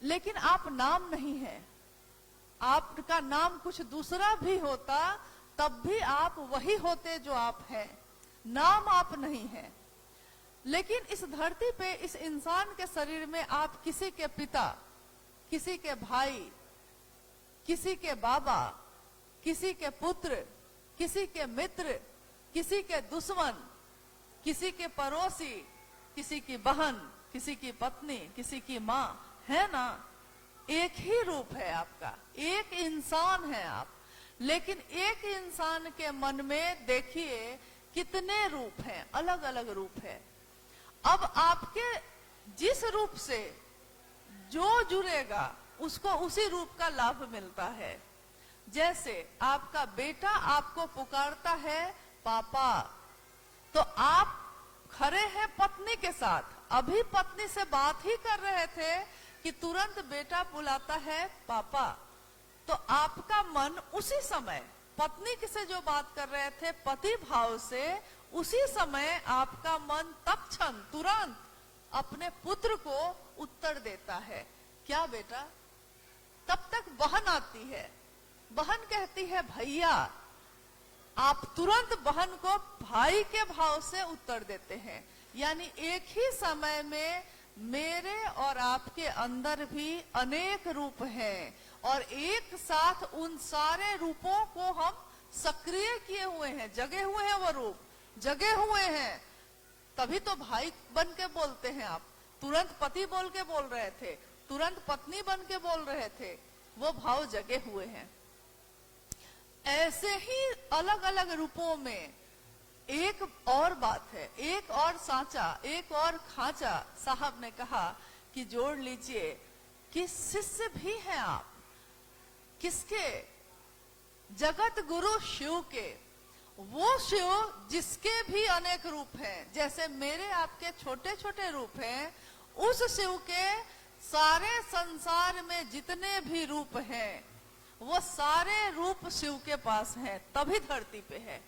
लेकिन आप नाम नहीं है। आपका नाम कुछ दूसरा भी होता तब भी आप वही होते जो आप हैं, नाम आप नहीं है। लेकिन इस धरती पे, इस इंसान के शरीर में आप किसी के पिता, किसी के भाई, किसी के बाबा, किसी के पुत्र, किसी के मित्र, किसी के दुश्मन, किसी के पड़ोसी, किसी की बहन, किसी की पत्नी, किसी की माँ, है ना? एक ही रूप है आपका, एक इंसान है आप। लेकिन एक इंसान के मन में देखिए कितने रूप हैं, अलग अलग रूप है। अब आपके जिस रूप से जो जुड़ेगा उसको उसी रूप का लाभ मिलता है। जैसे आपका बेटा आपको पुकारता है पापा, तो आप खड़े हैं पत्नी के साथ, अभी पत्नी से बात ही कर रहे थे कि तुरंत बेटा बुलाता है पापा, तो आपका मन उसी समय पत्नी से जो बात कर रहे थे पति भाव से, उसी समय आपका मन तत्क्षण तुरंत अपने पुत्र को उत्तर देता है, क्या बेटा? तब तक बहन आती है, बहन कहती है भैया, आप तुरंत बहन को भाई के भाव से उत्तर देते हैं। यानी एक ही समय में मेरे और आपके अंदर भी अनेक रूप हैं, और एक साथ उन सारे रूपों को हम सक्रिय किए हुए हैं, जगे हुए हैं, वो रूप जगे हुए हैं। तभी तो भाई बन के बोलते हैं आप, तुरंत पति बोल के बोल रहे थे, तुरंत पत्नी बन के बोल रहे थे, वो भाव जगे हुए हैं। ऐसे ही अलग अलग रूपों में एक और बात है, एक और सांचा, एक और खांचा। साहब ने कहा कि जोड़ लीजिए कि शिष्य भी हैं आप, किसके? जगत गुरु शिव के। वो शिव जिसके भी अनेक रूप हैं, जैसे मेरे आपके छोटे छोटे रूप हैं, उस शिव के सारे संसार में जितने भी रूप हैं, वो सारे रूप शिव के पास हैं, तभी धरती पे है।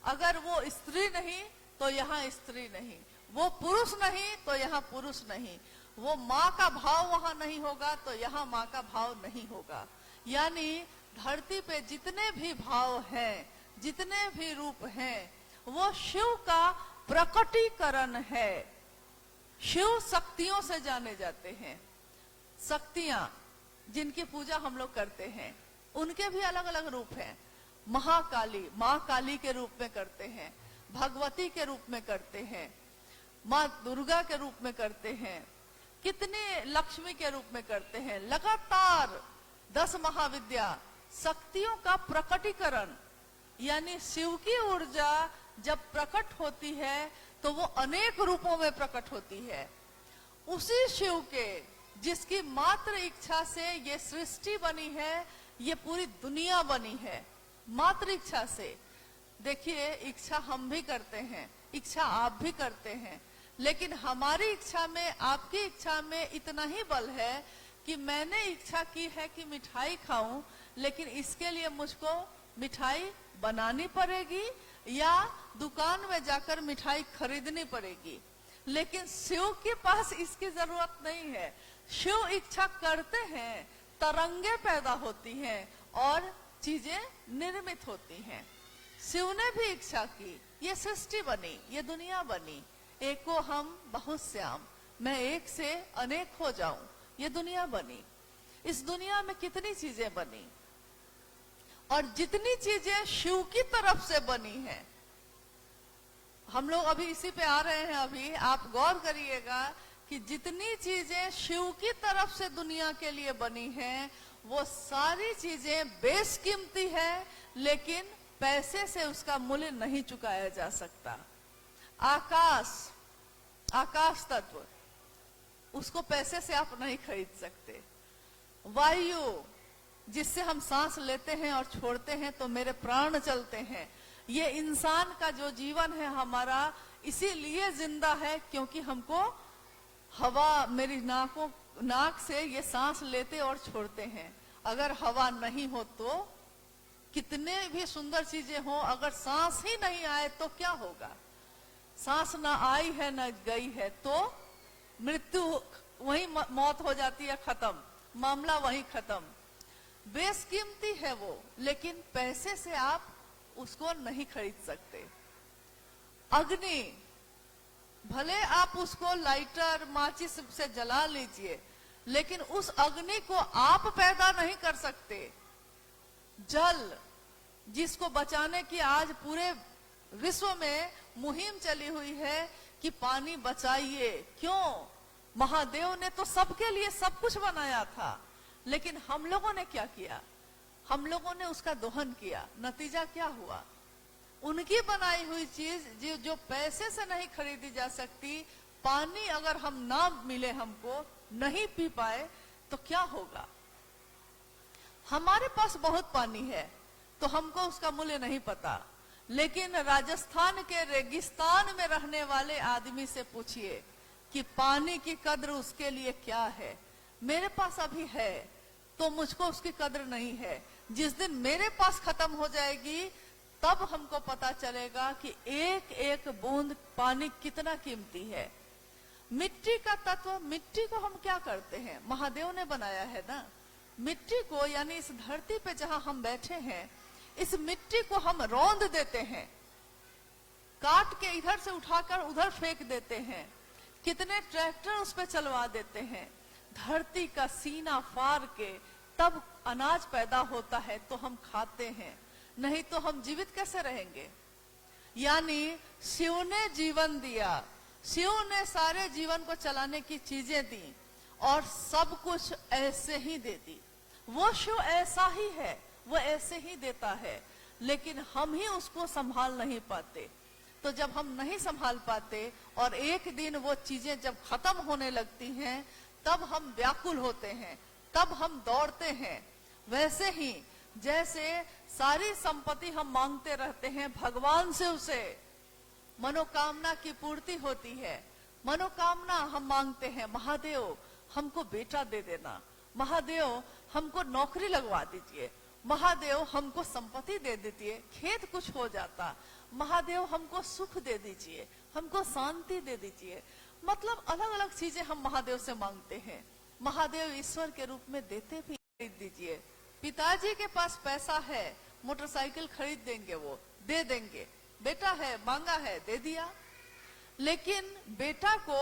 अगर वो स्त्री नहीं तो यहाँ स्त्री नहीं, वो पुरुष नहीं तो यहाँ पुरुष नहीं, वो माँ का भाव वहां नहीं होगा तो यहाँ माँ का भाव नहीं होगा। यानी धरती पे जितने भी भाव हैं, जितने भी रूप हैं, वो शिव का प्रकटीकरण है। शिव शक्तियों से जाने जाते हैं। शक्तियां जिनकी पूजा हम लोग करते हैं उनके भी अलग अलग रूप हैं। महाकाली, माँ काली के रूप में करते हैं, भगवती के रूप में करते हैं, माँ दुर्गा के रूप में करते हैं, कितने लक्ष्मी के रूप में करते हैं। लगातार 10 महाविद्या शक्तियों का प्रकटीकरण, यानी शिव की ऊर्जा जब प्रकट होती है तो वो अनेक रूपों में प्रकट होती है। उसी शिव के जिसकी मात्र इच्छा से ये सृष्टि बनी है, ये पूरी दुनिया बनी है, मात्र इच्छा से। देखिए, इच्छा हम भी करते हैं, इच्छा आप भी करते हैं, लेकिन हमारी इच्छा में, आपकी इच्छा में इतना ही बल है कि मैंने इच्छा की है कि मिठाई खाऊं, लेकिन इसके लिए मुझको मिठाई बनानी पड़ेगी या दुकान में जाकर मिठाई खरीदनी पड़ेगी। लेकिन शिव के पास इसकी जरूरत नहीं है। शिव इच्छा करते हैं, तरंगे पैदा होती हैं और चीजें निर्मित होती हैं। शिव ने भी इच्छा की, ये सृष्टि बनी, ये दुनिया बनी। एको हम बहुत श्याम, मैं एक से अनेक हो जाऊं, ये दुनिया बनी। इस दुनिया में कितनी चीजें बनी और जितनी चीजें शिव की तरफ से बनी हैं, हम लोग अभी इसी पे आ रहे हैं। अभी आप गौर करिएगा कि जितनी चीजें शिव की तरफ से दुनिया के लिए बनी हैं, वो सारी चीजें बेशकीमती है, लेकिन पैसे से उसका मूल्य नहीं चुकाया जा सकता। आकाश, आकाश तत्व, उसको पैसे से आप नहीं खरीद सकते। वायु, जिससे हम सांस लेते हैं और छोड़ते हैं तो मेरे प्राण चलते हैं, ये इंसान का जो जीवन है हमारा इसीलिए जिंदा है क्योंकि हमको हवा, मेरी नाक से ये सांस लेते और छोड़ते हैं। अगर हवा नहीं हो तो कितने भी सुंदर चीजें हो, अगर सांस ही नहीं आए तो क्या होगा? सांस ना आई है ना गई है तो मृत्यु, वही मौत हो जाती है, खत्म, मामला वही खत्म। बेशकीमती है वो, लेकिन पैसे से आप उसको नहीं खरीद सकते। अग्नि, भले आप उसको लाइटर, माचिस से जला लीजिए, लेकिन उस अग्नि को आप पैदा नहीं कर सकते। जल, जिसको बचाने की आज पूरे विश्व में मुहिम चली हुई है कि पानी बचाइए। क्यों? महादेव ने तो सबके लिए सब कुछ बनाया था, लेकिन हम लोगों ने क्या किया? हम लोगों ने उसका दोहन किया। नतीजा क्या हुआ? उनकी बनाई हुई चीज जो पैसे से नहीं खरीदी जा सकती, पानी अगर हम ना मिले, हमको नहीं पी पाए तो क्या होगा? हमारे पास बहुत पानी है तो हमको उसका मूल्य नहीं पता, लेकिन राजस्थान के रेगिस्तान में रहने वाले आदमी से पूछिए कि पानी की कद्र उसके लिए क्या है। मेरे पास अभी है तो मुझको उसकी कद्र नहीं है। जिस दिन मेरे पास खत्म हो जाएगी तब हमको पता चलेगा कि एक एक बूंद पानी कितना कीमती है। मिट्टी का तत्व, मिट्टी को हम क्या करते हैं? महादेव ने बनाया है ना मिट्टी को, यानी इस धरती पे जहां हम बैठे हैं, इस मिट्टी को हम रौंद देते हैं, काट के इधर से उठाकर उधर फेंक देते हैं। कितने ट्रैक्टर उस पे चलवा देते हैं, धरती का सीना फाड़ के तब अनाज पैदा होता है तो हम खाते हैं, नहीं तो हम जीवित कैसे रहेंगे? यानी शिव ने जीवन दिया, शिव ने सारे जीवन को चलाने की चीजें दी और सब कुछ ऐसे ही दे दी। वो शिव ऐसा ही है, वो ऐसे ही देता है, लेकिन हम ही उसको संभाल नहीं पाते। तो जब हम नहीं संभाल पाते और एक दिन वो चीजें जब खत्म होने लगती हैं, तब हम व्याकुल होते हैं, तब हम दौड़ते हैं। वैसे ही जैसे सारी संपत्ति हम मांगते रहते हैं भगवान से, उसे मनोकामना की पूर्ति होती है। मनोकामना हम मांगते हैं, महादेव हमको बेटा दे देना, महादेव हमको नौकरी लगवा दीजिए, महादेव हमको संपत्ति दे दीजिए, खेत कुछ हो जाता, महादेव हमको सुख दे दीजिए, हमको शांति दे दीजिए। मतलब अलग अलग चीजें हम महादेव से मांगते हैं। महादेव ईश्वर के रूप में देते भी। खरीद दीजिए, पिताजी के पास पैसा है, मोटरसाइकिल खरीद देंगे, वो दे देंगे, बेटा है, मांगा है, दे दिया। लेकिन बेटा को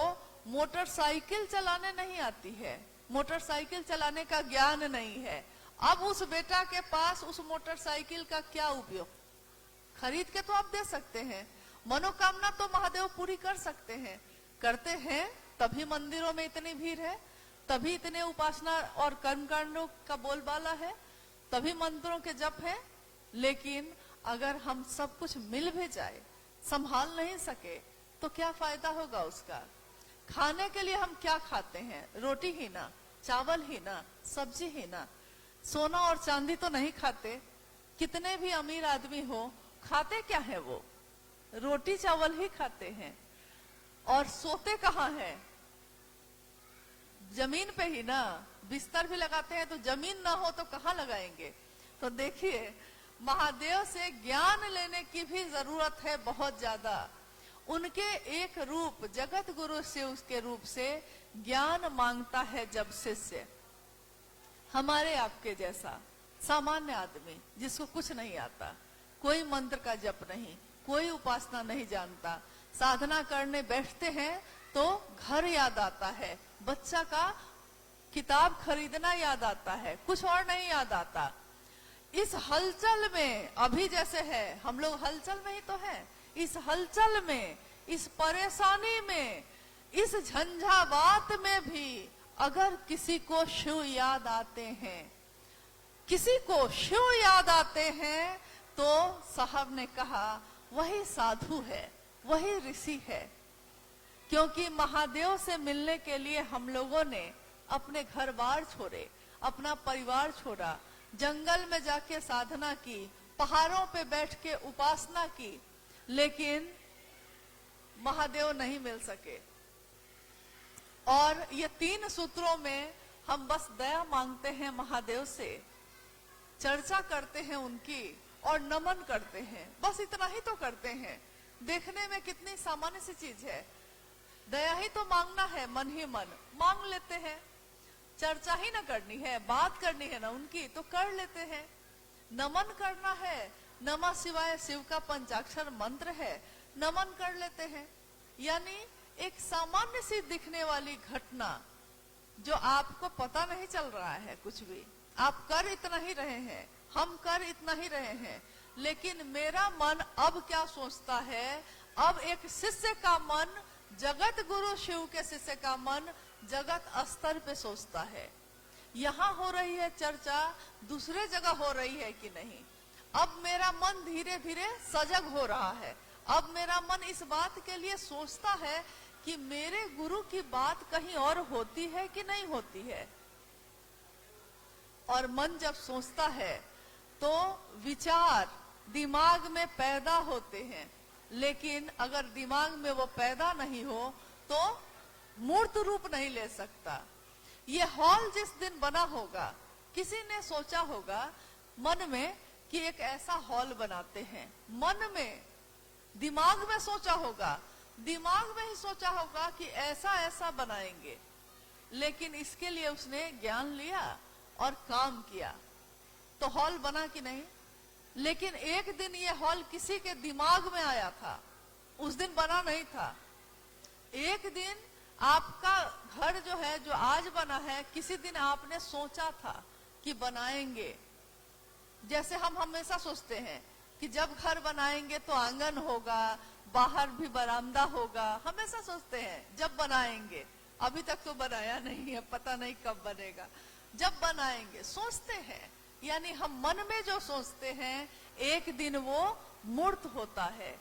मोटरसाइकिल चलाने नहीं आती है, मोटरसाइकिल चलाने का ज्ञान नहीं है। अब उस बेटा के पास उस मोटरसाइकिल का क्या उपयोग? खरीद के तो आप दे सकते हैं, मनोकामना तो महादेव पूरी कर सकते हैं, करते हैं, तभी मंदिरों में इतनी भीड़ है, तभी इतने उपासना और कर्मकांडों का बोलबाला है, तभी मंत्रों के जप है। लेकिन अगर हम सब कुछ मिल भी जाए, संभाल नहीं सके, तो क्या फायदा होगा उसका? खाने के लिए हम क्या खाते हैं? रोटी ही ना, चावल ही ना, सब्जी ही ना, सोना और चांदी तो नहीं खाते। कितने भी अमीर आदमी हो, खाते क्या है वो? रोटी चावल ही खाते हैं। और सोते कहाँ हैं? जमीन पे ही ना। बिस्तर भी लगाते हैं तो जमीन ना हो तो कहाँ लगाएंगे? तो देखिए, महादेव से ज्ञान लेने की भी जरूरत है बहुत ज्यादा। उनके एक रूप, जगत गुरु शिव के रूप से ज्ञान मांगता है जब शिष्य, हमारे आपके जैसा सामान्य आदमी जिसको कुछ नहीं आता, कोई मंत्र का जप नहीं, कोई उपासना नहीं जानता, साधना करने बैठते हैं तो घर याद आता है, बच्चा का किताब खरीदना याद आता है, कुछ और नहीं याद आता। इस हलचल में, अभी जैसे है, हम लोग हलचल में ही तो है, इस हलचल में, इस परेशानी में, इस झंझावात में भी अगर किसी को शिव याद आते हैं, किसी को शिव याद आते हैं, तो साहब ने कहा वही साधु है, वही ऋषि है। क्योंकि महादेव से मिलने के लिए हम लोगों ने अपने घर बार छोड़े, अपना परिवार छोड़ा, जंगल में जाके साधना की, पहाड़ों पे बैठ के उपासना की, लेकिन महादेव नहीं मिल सके। और ये 3 सूत्रों में हम बस दया मांगते हैं महादेव से, चर्चा करते हैं उनकी और नमन करते हैं, बस इतना ही तो करते हैं। देखने में कितनी सामान्य सी चीज है, दया ही तो मांगना है, मन ही मन मांग लेते हैं। चर्चा ही ना करनी है, बात करनी है ना उनकी, तो कर लेते हैं। नमन करना है, नमः शिवाय शिव का पंचाक्षर मंत्र है, नमन कर लेते हैं। यानी एक सामान्य सी दिखने वाली घटना जो आपको पता नहीं चल रहा है कुछ भी, आप कर इतना ही रहे हैं, हम कर इतना ही रहे हैं, लेकिन मेरा मन अब क्या सोचता है? अब एक शिष्य का मन, जगत गुरु शिव के शिष्य का मन जगत स्तर पे सोचता है। यहाँ हो रही है चर्चा, दूसरे जगह हो रही है कि नहीं। अब मेरा मन धीरे धीरे सजग हो रहा है, अब मेरा मन इस बात के लिए सोचता है कि मेरे गुरु की बात कहीं और होती है कि नहीं होती है। और मन जब सोचता है तो विचार दिमाग में पैदा होते हैं, लेकिन अगर दिमाग में वो पैदा नहीं हो तो मूर्त रूप नहीं ले सकता। ये हॉल जिस दिन बना होगा, किसी ने सोचा होगा मन में कि एक ऐसा हॉल बनाते हैं, मन में, दिमाग में सोचा होगा, दिमाग में ही सोचा होगा कि ऐसा ऐसा बनाएंगे, लेकिन इसके लिए उसने ज्ञान लिया और काम किया तो हॉल बना कि नहीं। लेकिन एक दिन ये हॉल किसी के दिमाग में आया था, उस दिन बना नहीं था। एक दिन आपका घर जो है, जो आज बना है, किसी दिन आपने सोचा था कि बनाएंगे। जैसे हम हमेशा सोचते हैं कि जब घर बनाएंगे तो आंगन होगा, बाहर भी बरामदा होगा, हमेशा सोचते हैं जब बनाएंगे। अभी तक तो बनाया नहीं है, पता नहीं कब बनेगा। जब बनाएंगे सोचते हैं, यानी हम मन में जो सोचते हैं एक दिन वो मूर्त होता है।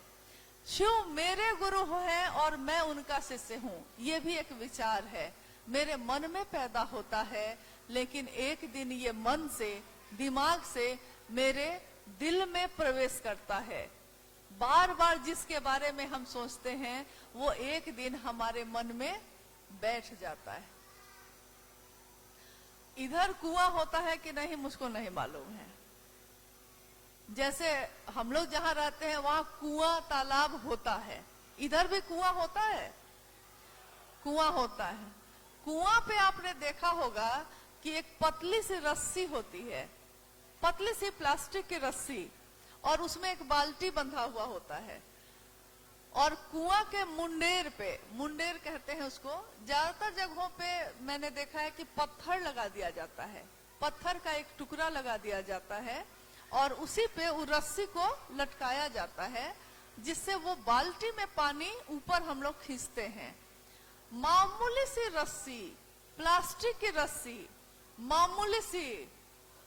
शिव मेरे गुरु हैं और मैं उनका शिष्य हूँ, ये भी एक विचार है, मेरे मन में पैदा होता है, लेकिन एक दिन ये मन से, दिमाग से मेरे दिल में प्रवेश करता है। बार बार जिसके बारे में हम सोचते हैं वो एक दिन हमारे मन में बैठ जाता है। इधर कुआं होता है कि नहीं मुझको नहीं मालूम है। जैसे हम लोग जहां रहते हैं वहां कुआं तालाब होता है, इधर भी कुआं होता है, कुआं होता है। कुआं पे आपने देखा होगा कि एक पतली सी रस्सी होती है, पतली सी प्लास्टिक की रस्सी, और उसमें एक बाल्टी बंधा हुआ होता है, और कुआं के मुंडेर पे, मुंडेर कहते हैं उसको, ज्यादातर जगहों पे मैंने देखा है कि पत्थर लगा दिया जाता है, पत्थर का एक टुकड़ा लगा दिया जाता है और उसी पे उस रस्सी को लटकाया जाता है, जिससे वो बाल्टी में पानी ऊपर हम लोग खींचते हैं। मामूली सी रस्सी, प्लास्टिक की रस्सी, मामूली सी,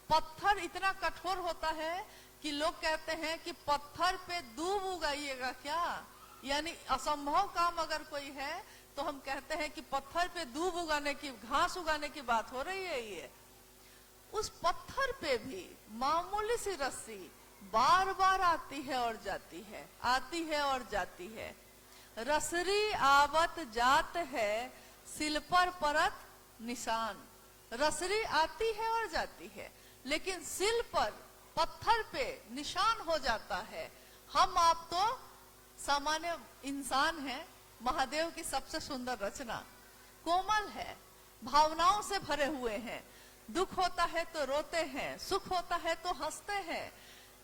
पत्थर इतना कठोर होता है कि लोग कहते हैं कि पत्थर पे दूब उगाइएगा क्या, यानी असंभव काम अगर कोई है तो हम कहते हैं कि पत्थर पे दूब उगाने की, घास उगाने की बात हो रही है। ये उस पत्थर पे भी मामूली सी रस्सी बार बार आती है और जाती है, आती है और जाती है। रसरी आवत जात है, सिल पर परत निशान। रसरी आती है और जाती है, लेकिन सिल पर, पत्थर पे निशान हो जाता है। हम आप तो सामान्य इंसान हैं, महादेव की सबसे सुंदर रचना, कोमल है, भावनाओं से भरे हुए हैं। दुख होता है तो रोते हैं, सुख होता है तो हंसते हैं,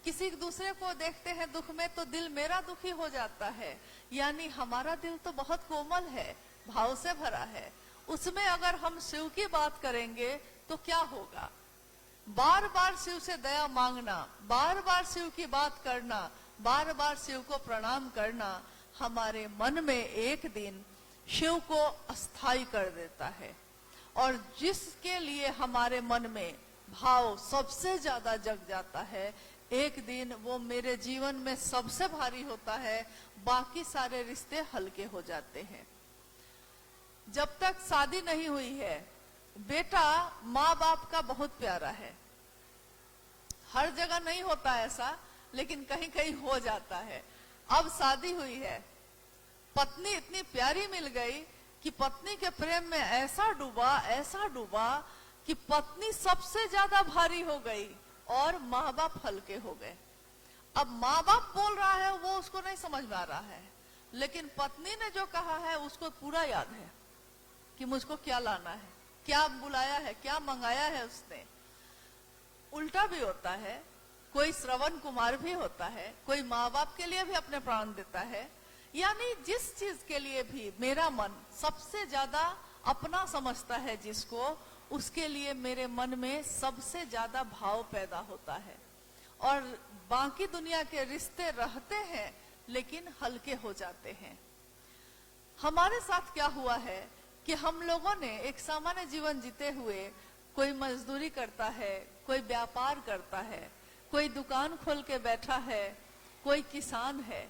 किसी दूसरे को देखते हैं दुख में तो दिल मेरा दुखी हो जाता है। यानी हमारा दिल तो बहुत कोमल है, भाव से भरा है। उसमें अगर हम शिव की बात करेंगे तो क्या होगा? बार बार शिव से दया मांगना, बार बार शिव की बात करना, बार बार शिव को प्रणाम करना हमारे मन में एक दिन शिव को अस्थाई कर देता है। और जिसके लिए हमारे मन में भाव सबसे ज्यादा जग जाता है, एक दिन वो मेरे जीवन में सबसे भारी होता है, बाकी सारे रिश्ते हल्के हो जाते हैं। जब तक शादी नहीं हुई है, बेटा माँ बाप का बहुत प्यारा है। हर जगह नहीं होता ऐसा, लेकिन कहीं कहीं हो जाता है। अब शादी हुई है, पत्नी इतनी प्यारी मिल गई कि पत्नी के प्रेम में ऐसा डूबा कि पत्नी सबसे ज्यादा भारी हो गई और माँ बाप हल्के हो गए। अब माँ बाप बोल रहा है वो उसको नहीं समझ में आ रहा है, लेकिन पत्नी ने जो कहा है उसको पूरा याद है कि मुझको क्या लाना है, क्या बुलाया है, क्या मंगाया है उसने। उल्टा भी होता है, कोई श्रवण कुमार भी होता है, कोई माँ बाप के लिए भी अपने प्राण देता है। यानी जिस चीज के लिए भी मेरा मन सबसे ज्यादा अपना समझता है जिसको, उसके लिए मेरे मन में सबसे ज्यादा भाव पैदा होता है। और बाकी दुनिया के रिश्ते रहते हैं लेकिन हल्के हो जाते हैं। हमारे साथ क्या हुआ है कि हम लोगों ने एक सामान्य जीवन जीते हुए, कोई मजदूरी करता है, कोई व्यापार करता है, कोई दुकान खोल के बैठा है, कोई किसान है,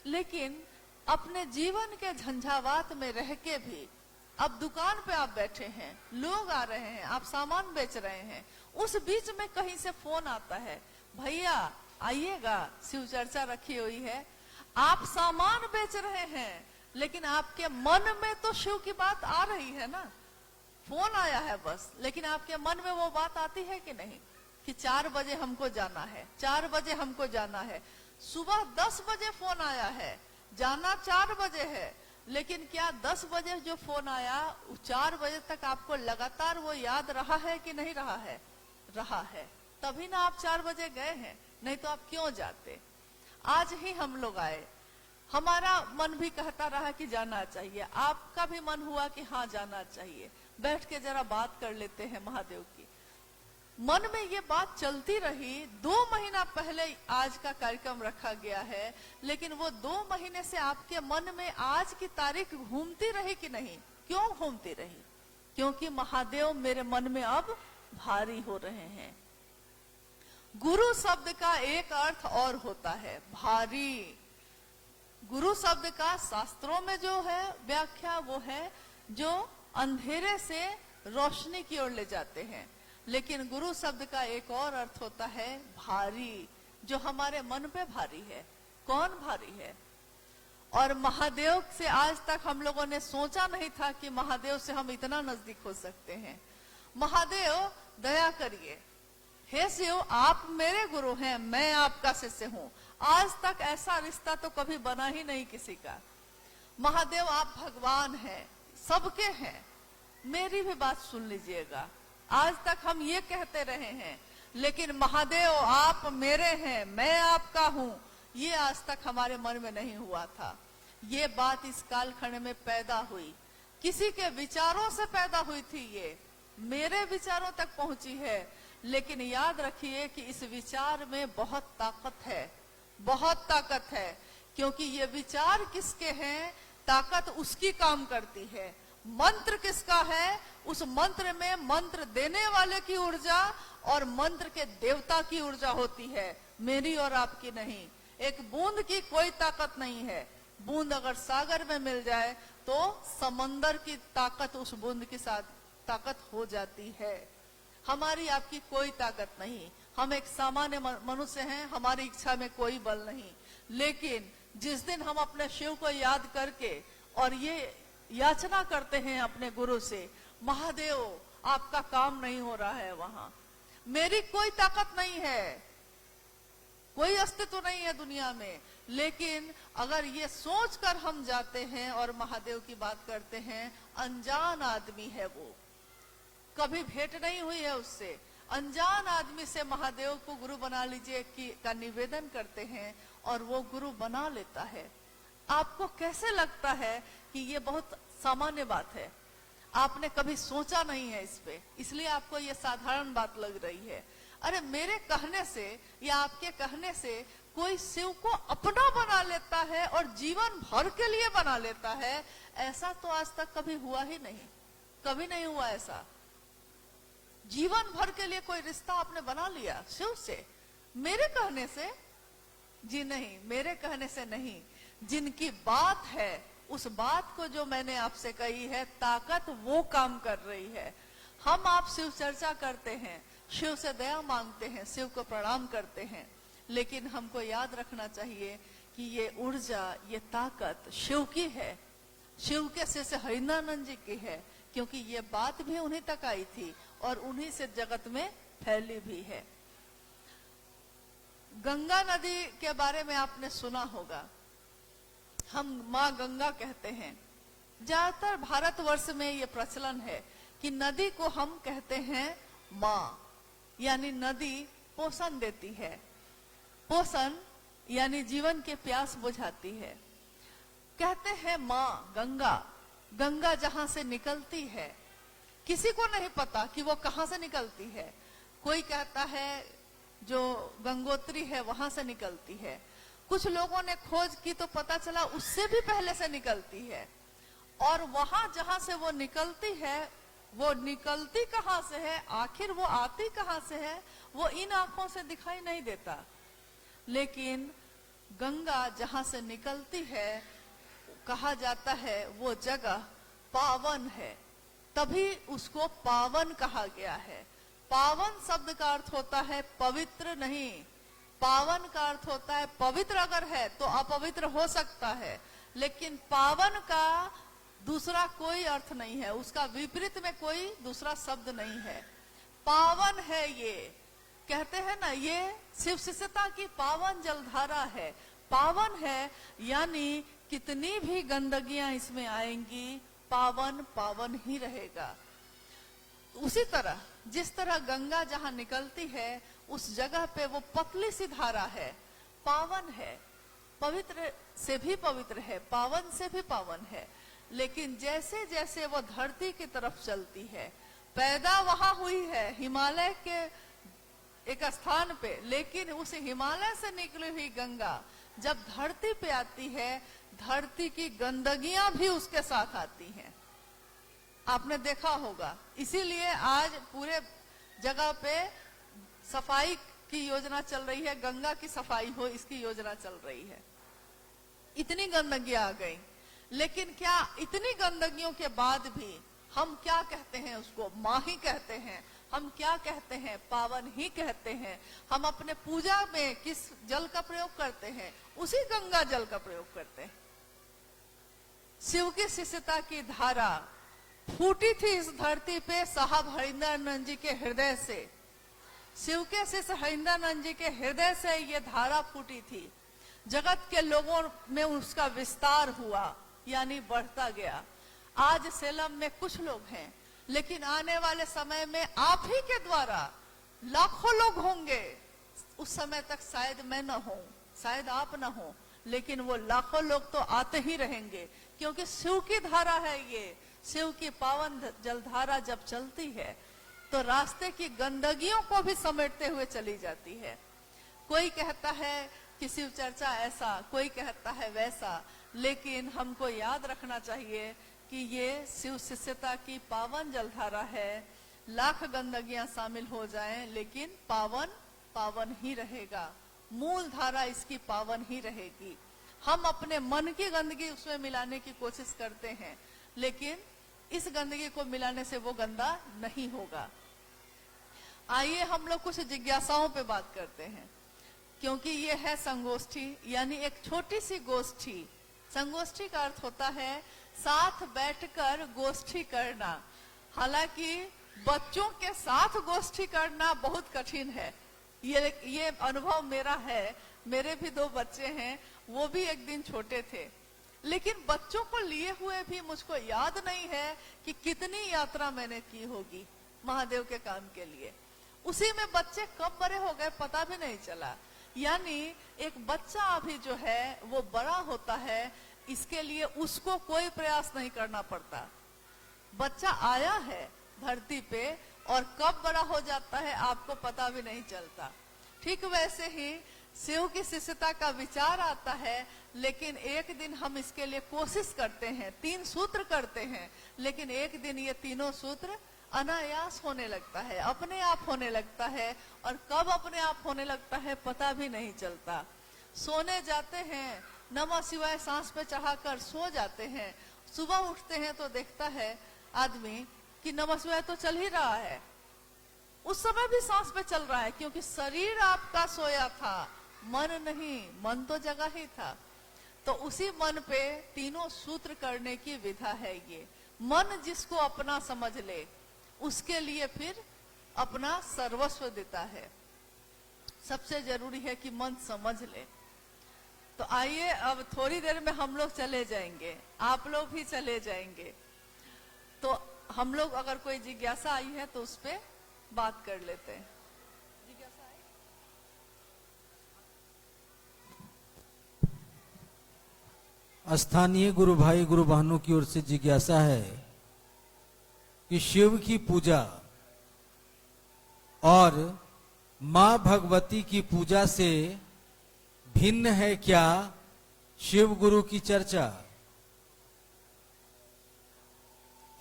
लेकिन अपने जीवन के झंझावात में रह के भी अब दुकान पे आप बैठे हैं, लोग आ रहे हैं, आप सामान बेच रहे हैं, उस बीच में कहीं से फोन आता है, भैया आइएगा, शिव चर्चा रखी हुई है। आप सामान बेच रहे हैं लेकिन आपके मन में तो शिव की बात आ रही है ना। फोन आया है बस, लेकिन आपके मन में वो बात आती है कि नहीं कि 4 बजे हमको जाना है, 4 बजे हमको जाना है। सुबह 10 बजे फोन आया है, जाना 4 बजे है, लेकिन क्या 10 बजे जो फोन आया 4 बजे तक आपको लगातार वो याद रहा है कि नहीं रहा है? रहा है, तभी ना आप 4 बजे गए हैं, नहीं तो आप क्यों जाते। आज ही हम लोग आए, हमारा मन भी कहता रहा कि जाना चाहिए, आपका भी मन हुआ कि हाँ जाना चाहिए, बैठ के जरा बात कर लेते हैं महादेव की। मन में ये बात चलती रही। 2 महीना पहले आज का कार्यक्रम रखा गया है, लेकिन वो 2 महीने से आपके मन में आज की तारीख घूमती रही कि नहीं? क्यों घूमती रही? क्योंकि महादेव मेरे मन में अब भारी हो रहे हैं। गुरु शब्द का एक अर्थ और होता है भारी। गुरु शब्द का शास्त्रों में जो है व्याख्या, वो है जो अंधेरे से रोशनी की ओर ले जाते हैं। लेकिन गुरु शब्द का एक और अर्थ होता है भारी, जो हमारे मन पे भारी है। कौन भारी है? और महादेव से आज तक हम लोगों ने सोचा नहीं था कि महादेव से हम इतना नजदीक हो सकते हैं। महादेव दया करिए, हे शिव आप मेरे गुरु हैं, मैं आपका शिष्य हूँ। आज तक ऐसा रिश्ता तो कभी बना ही नहीं किसी का। महादेव आप भगवान हैं, सबके हैं। मेरी भी बात सुन लीजिएगा। आज तक हम ये कहते रहे हैं, लेकिन महादेव आप मेरे हैं, मैं आपका हूं, ये आज तक हमारे मन में नहीं हुआ था। ये बात इस कालखंड में पैदा हुई, किसी के विचारों से पैदा हुई थी, ये मेरे विचारों तक पहुंची है। लेकिन याद रखिए कि इस विचार में बहुत ताकत है, बहुत ताकत है, क्योंकि ये विचार किसके हैं, ताकत उसकी काम करती है। मंत्र किसका है, उस मंत्र में मंत्र देने वाले की ऊर्जा और मंत्र के देवता की ऊर्जा होती है, मेरी और आपकी नहीं। एक बूंद की कोई ताकत नहीं है। बूंद अगर सागर में मिल जाए तो समंदर की ताकत उस बूंद के साथ ताकत हो जाती है। हमारी आपकी कोई ताकत नहीं, हम एक सामान्य मनुष्य हैं, हमारी इच्छा में कोई बल नहीं। लेकिन जिस दिन हम अपने शिव को याद करके और ये याचना करते हैं अपने गुरु से, महादेव आपका काम नहीं हो रहा है, वहां मेरी कोई ताकत नहीं है, कोई अस्तित्व नहीं है दुनिया में। लेकिन अगर ये सोचकर हम जाते हैं और महादेव की बात करते हैं, अनजान आदमी है वो, कभी भेंट नहीं हुई है उससे, अनजान आदमी से महादेव को गुरु बना लीजिए का निवेदन करते हैं और वो गुरु बना लेता है। आपको कैसे लगता है कि ये बहुत सामान्य बात है, आपने कभी सोचा नहीं है इस पे, इसलिए आपको ये साधारण बात लग रही है। अरे मेरे कहने से या आपके कहने से कोई शिव को अपना बना लेता है और जीवन भर के लिए बना लेता है, ऐसा तो आज तक कभी हुआ ही नहीं, कभी नहीं हुआ ऐसा। जीवन भर के लिए कोई रिश्ता आपने बना लिया शिव से, मेरे कहने से? जी नहीं, मेरे कहने से नहीं। जिनकी बात है, उस बात को जो मैंने आपसे कही है, ताकत वो काम कर रही है। हम आप शिव चर्चा करते हैं, शिव से दया मांगते हैं, शिव को प्रणाम करते हैं, लेकिन हमको याद रखना चाहिए कि ये ऊर्जा, ये ताकत शिव की है, शिव के शिष्य हरिंद्रानंद जी की है, क्योंकि ये बात भी उन्हीं तक आई थी और उन्हीं से जगत में फैली भी है। गंगा नदी के बारे में आपने सुना होगा, हम माँ गंगा कहते हैं। ज्यादातर भारतवर्ष में ये प्रचलन है कि नदी को हम कहते हैं माँ, यानी नदी पोषण देती है, पोषण यानी जीवन के प्यास बुझाती है। कहते हैं माँ गंगा, गंगा जहां से निकलती है किसी को नहीं पता कि वो कहां से निकलती है। कोई कहता है जो गंगोत्री है वहां से निकलती है, कुछ लोगों ने खोज की तो पता चला उससे भी पहले से निकलती है। और वहां जहां से वो निकलती है, वो निकलती कहां से है, आखिर वो आती कहां से है, वो इन आंखों से दिखाई नहीं देता। लेकिन गंगा जहां से निकलती है, कहा जाता है वो जगह पावन है, तभी उसको पावन कहा गया है। पावन शब्द का अर्थ होता है पवित्र नहीं, पावन का अर्थ होता है पवित्र अगर है तो अपवित्र हो सकता है, लेकिन पावन का दूसरा कोई अर्थ नहीं है, उसका विपरीत में कोई दूसरा शब्द नहीं है। पावन है ये, कहते हैं ना, ये शिव शिष्यता की पावन जलधारा है। पावन है यानी कितनी भी गंदगियां इसमें आएंगी, पावन पावन ही रहेगा। उसी तरह जिस तरह गंगा जहां निकलती है उस जगह पे वो पतली सी धारा है, पावन है, पवित्र से भी पवित्र है, पावन से भी पावन है। लेकिन जैसे जैसे वो धरती की तरफ चलती है, पैदा वहां हुई है हिमालय के एक स्थान पे, लेकिन उस हिमालय से निकली हुई गंगा जब धरती पे आती है, धरती की गंदगियां भी उसके साथ आती हैं, आपने देखा होगा। इसीलिए आज पूरे जगह पे सफाई की योजना चल रही है, गंगा की सफाई हो इसकी योजना चल रही है। इतनी गंदगियां आ गई, लेकिन क्या इतनी गंदगियों के बाद भी हम क्या कहते हैं, उसको माँ ही कहते हैं। हम क्या कहते हैं, पावन ही कहते हैं। हम अपने पूजा में किस जल का प्रयोग करते हैं, उसी गंगा जल का प्रयोग करते हैं। शिव की शिष्यता की धारा फूटी थी इस धरती पे साहब हरिंद्रानंद जी के हृदय से। शिव के शिष्य हरिंद्रानंद जी के हृदय से ये धारा फूटी थी। जगत के लोगों में उसका विस्तार हुआ, यानी बढ़ता गया। आज सेलम में कुछ लोग हैं, लेकिन आने वाले समय में आप ही के द्वारा लाखों लोग होंगे, उस समय तक शायद मैं न हूं, शायद आप न हो, लेकिन वो लाखों लोग तो आते ही रहेंगे, क्योंकि शिव की धारा है ये। शिव की पावन जलधारा जब चलती है तो रास्ते की गंदगियों को भी समेटते हुए चली जाती है। कोई कहता है कि शिव चर्चा ऐसा, कोई कहता है वैसा, लेकिन हमको याद रखना चाहिए कि ये शिव शिष्यता की पावन जलधारा है। लाख गंदगियां शामिल हो जाएं, लेकिन पावन पावन ही रहेगा, मूल धारा इसकी पावन ही रहेगी। हम अपने मन की गंदगी उसमें मिलाने की कोशिश करते हैं, लेकिन इस गंदगी को मिलाने से वो गंदा नहीं होगा। आइए हम लोग कुछ जिज्ञासाओं पे बात करते हैं, क्योंकि ये है संगोष्ठी, यानी एक छोटी सी गोष्ठी। संगोष्ठी का अर्थ होता है साथ बैठकर गोष्ठी करना। हालांकि बच्चों के साथ गोष्ठी करना बहुत कठिन है, ये अनुभव मेरा है। मेरे भी 2 बच्चे हैं, वो भी एक दिन छोटे थे, लेकिन बच्चों को लिए हुए भी मुझको याद नहीं है कि कितनी यात्रा मैंने की होगी महादेव के काम के लिए। उसी में बच्चे कब बड़े हो गए पता भी नहीं चला। यानी एक बच्चा अभी जो है वो बड़ा होता है, इसके लिए उसको कोई प्रयास नहीं करना पड़ता। बच्चा आया है धरती पे और कब बड़ा हो जाता है आपको पता भी नहीं चलता। ठीक वैसे ही शिव की शिष्यता का विचार आता है, लेकिन एक दिन हम इसके लिए कोशिश करते हैं, 3 सूत्र करते हैं, लेकिन एक दिन ये तीनों सूत्र अनायास होने लगता है, अपने आप होने लगता है, और कब अपने आप होने लगता है पता भी नहीं चलता। सोने जाते हैं, नमः शिवाय सांस पे चढ़ाकर सो जाते हैं, सुबह उठते हैं तो देखता है आदमी कि नमः शिवाय तो चल ही रहा है। उस समय भी सांस पे चल रहा है, क्योंकि शरीर आपका सोया था, मन नहीं, मन तो जगा ही था। तो उसी मन पे तीनों सूत्र करने की विधा है ये। मन जिसको अपना समझ ले, उसके लिए फिर अपना सर्वस्व देता है। सबसे जरूरी है कि मन समझ ले। तो आइए अब थोड़ी देर में हम लोग चले जाएंगे, आप लोग भी चले जाएंगे। तो हम लोग अगर कोई जिज्ञासा आई है तो उस पे बात कर लेते हैं। जिज्ञासा आई? स्थानीय गुरु भाई गुरु बहनों की ओर से जिज्ञासा है कि शिव की पूजा और मां भगवती की पूजा से भिन्न है क्या शिव गुरु की चर्चा?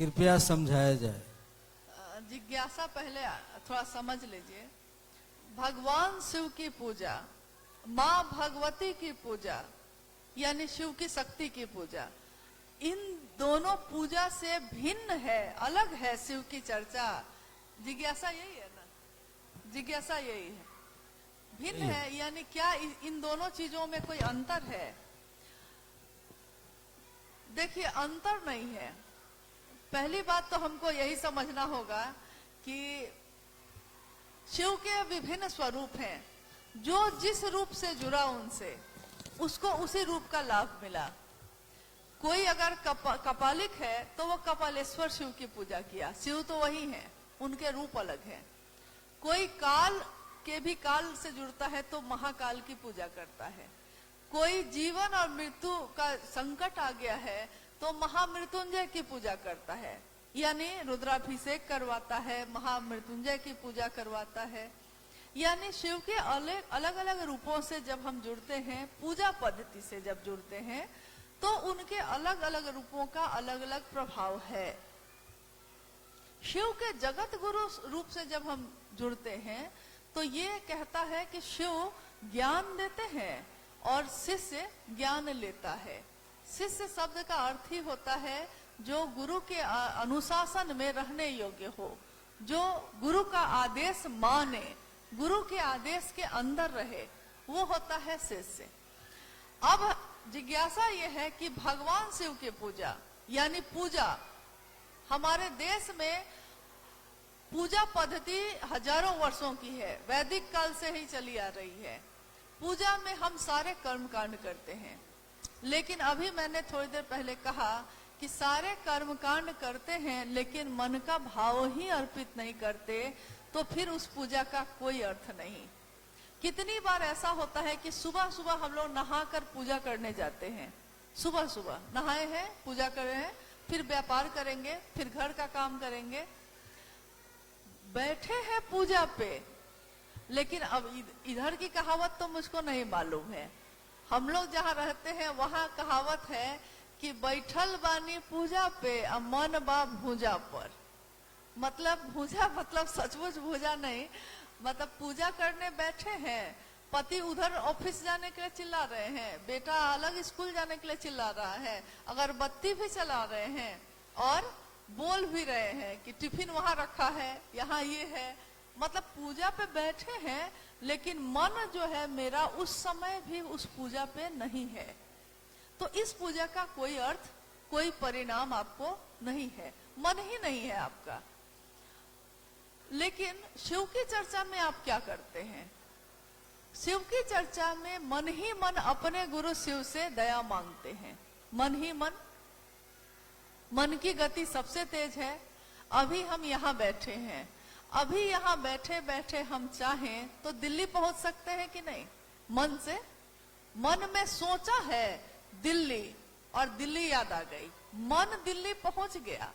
कृपया समझाया जाए। जिज्ञासा पहले थोड़ा समझ लीजिए। भगवान शिव की पूजा, मां भगवती की पूजा, यानी शिव की शक्ति की पूजा, इन दोनों पूजा से भिन्न है, अलग है शिव की चर्चा। जिज्ञासा यही है ना? जिज्ञासा यही है, भिन्न है, यानी क्या इन दोनों चीजों में कोई अंतर है? देखिए, अंतर नहीं है। पहली बात तो हमको यही समझना होगा कि शिव के विभिन्न स्वरूप हैं, जो जिस रूप से जुड़ा उनसे उसको उसी रूप का लाभ मिला। कोई अगर कपालिक है तो वो कपालेश्वर शिव की पूजा किया, शिव तो वही है, उनके रूप अलग है। कोई काल के भी काल से जुड़ता है तो महाकाल की पूजा करता है। कोई जीवन और मृत्यु का संकट आ गया है तो महामृत्युंजय की पूजा करता है, यानी रुद्राभिषेक करवाता है, महामृत्युंजय की पूजा करवाता है। यानी शिव के अलग अलग रूपों से जब हम जुड़ते हैं, पूजा पद्धति से जब जुड़ते हैं, तो उनके अलग अलग रूपों का अलग अलग प्रभाव है। शिव के जगत गुरु रूप से जब हम जुड़ते हैं तो ये कहता है कि शिव ज्ञान देते हैं और शिष्य ज्ञान लेता है। शिष्य शब्द का अर्थ ही होता है जो गुरु के अनुशासन में रहने योग्य हो, जो गुरु का आदेश माने, गुरु के आदेश के अंदर रहे, वो होता है शिष्य। अब जिज्ञासा ये है कि भगवान शिव की पूजा, यानी पूजा, हमारे देश में पूजा पद्धति हजारों वर्षों की है, वैदिक काल से ही चली आ रही है। पूजा में हम सारे कर्म कांड करते हैं, लेकिन अभी मैंने थोड़ी देर पहले कहा कि सारे कर्म कांड करते हैं लेकिन मन का भाव ही अर्पित नहीं करते, तो फिर उस पूजा का कोई अर्थ नहीं। कितनी बार ऐसा होता है कि सुबह सुबह हम लोग नहाकर पूजा करने जाते हैं, सुबह सुबह नहाए हैं, पूजा कर रहे हैं, फिर व्यापार करेंगे, फिर घर का काम करेंगे, बैठे हैं पूजा पे। लेकिन अब इधर की कहावत तो मुझको नहीं मालूम है। हम लोग जहाँ रहते हैं वहां कहावत है कि बैठल बानी पूजा पे आ मन बा भूजा पर। मतलब भूजा मतलब सचमुच भूजा नहीं, मतलब पूजा करने बैठे हैं, पति उधर ऑफिस जाने के लिए चिल्ला रहे हैं, बेटा अलग स्कूल जाने के लिए चिल्ला रहा है, अगरबत्ती भी चला रहे हैं और बोल भी रहे हैं कि टिफिन वहां रखा है, यहाँ ये है। मतलब पूजा पे बैठे हैं, लेकिन मन जो है मेरा उस समय भी उस पूजा पे नहीं है। तो इस पूजा का कोई अर्थ, कोई परिणाम आपको नहीं है, मन ही नहीं है आपका। लेकिन शिव की चर्चा में आप क्या करते हैं? शिव की चर्चा में मन ही मन अपने गुरु शिव से दया मांगते हैं। मन ही मन की गति सबसे तेज है। अभी हम यहाँ बैठे हैं, अभी यहाँ बैठे बैठे हम चाहें तो दिल्ली पहुंच सकते हैं कि नहीं? मन से, मन में सोचा है दिल्ली और दिल्ली याद आ गई, मन दिल्ली पहुंच गया।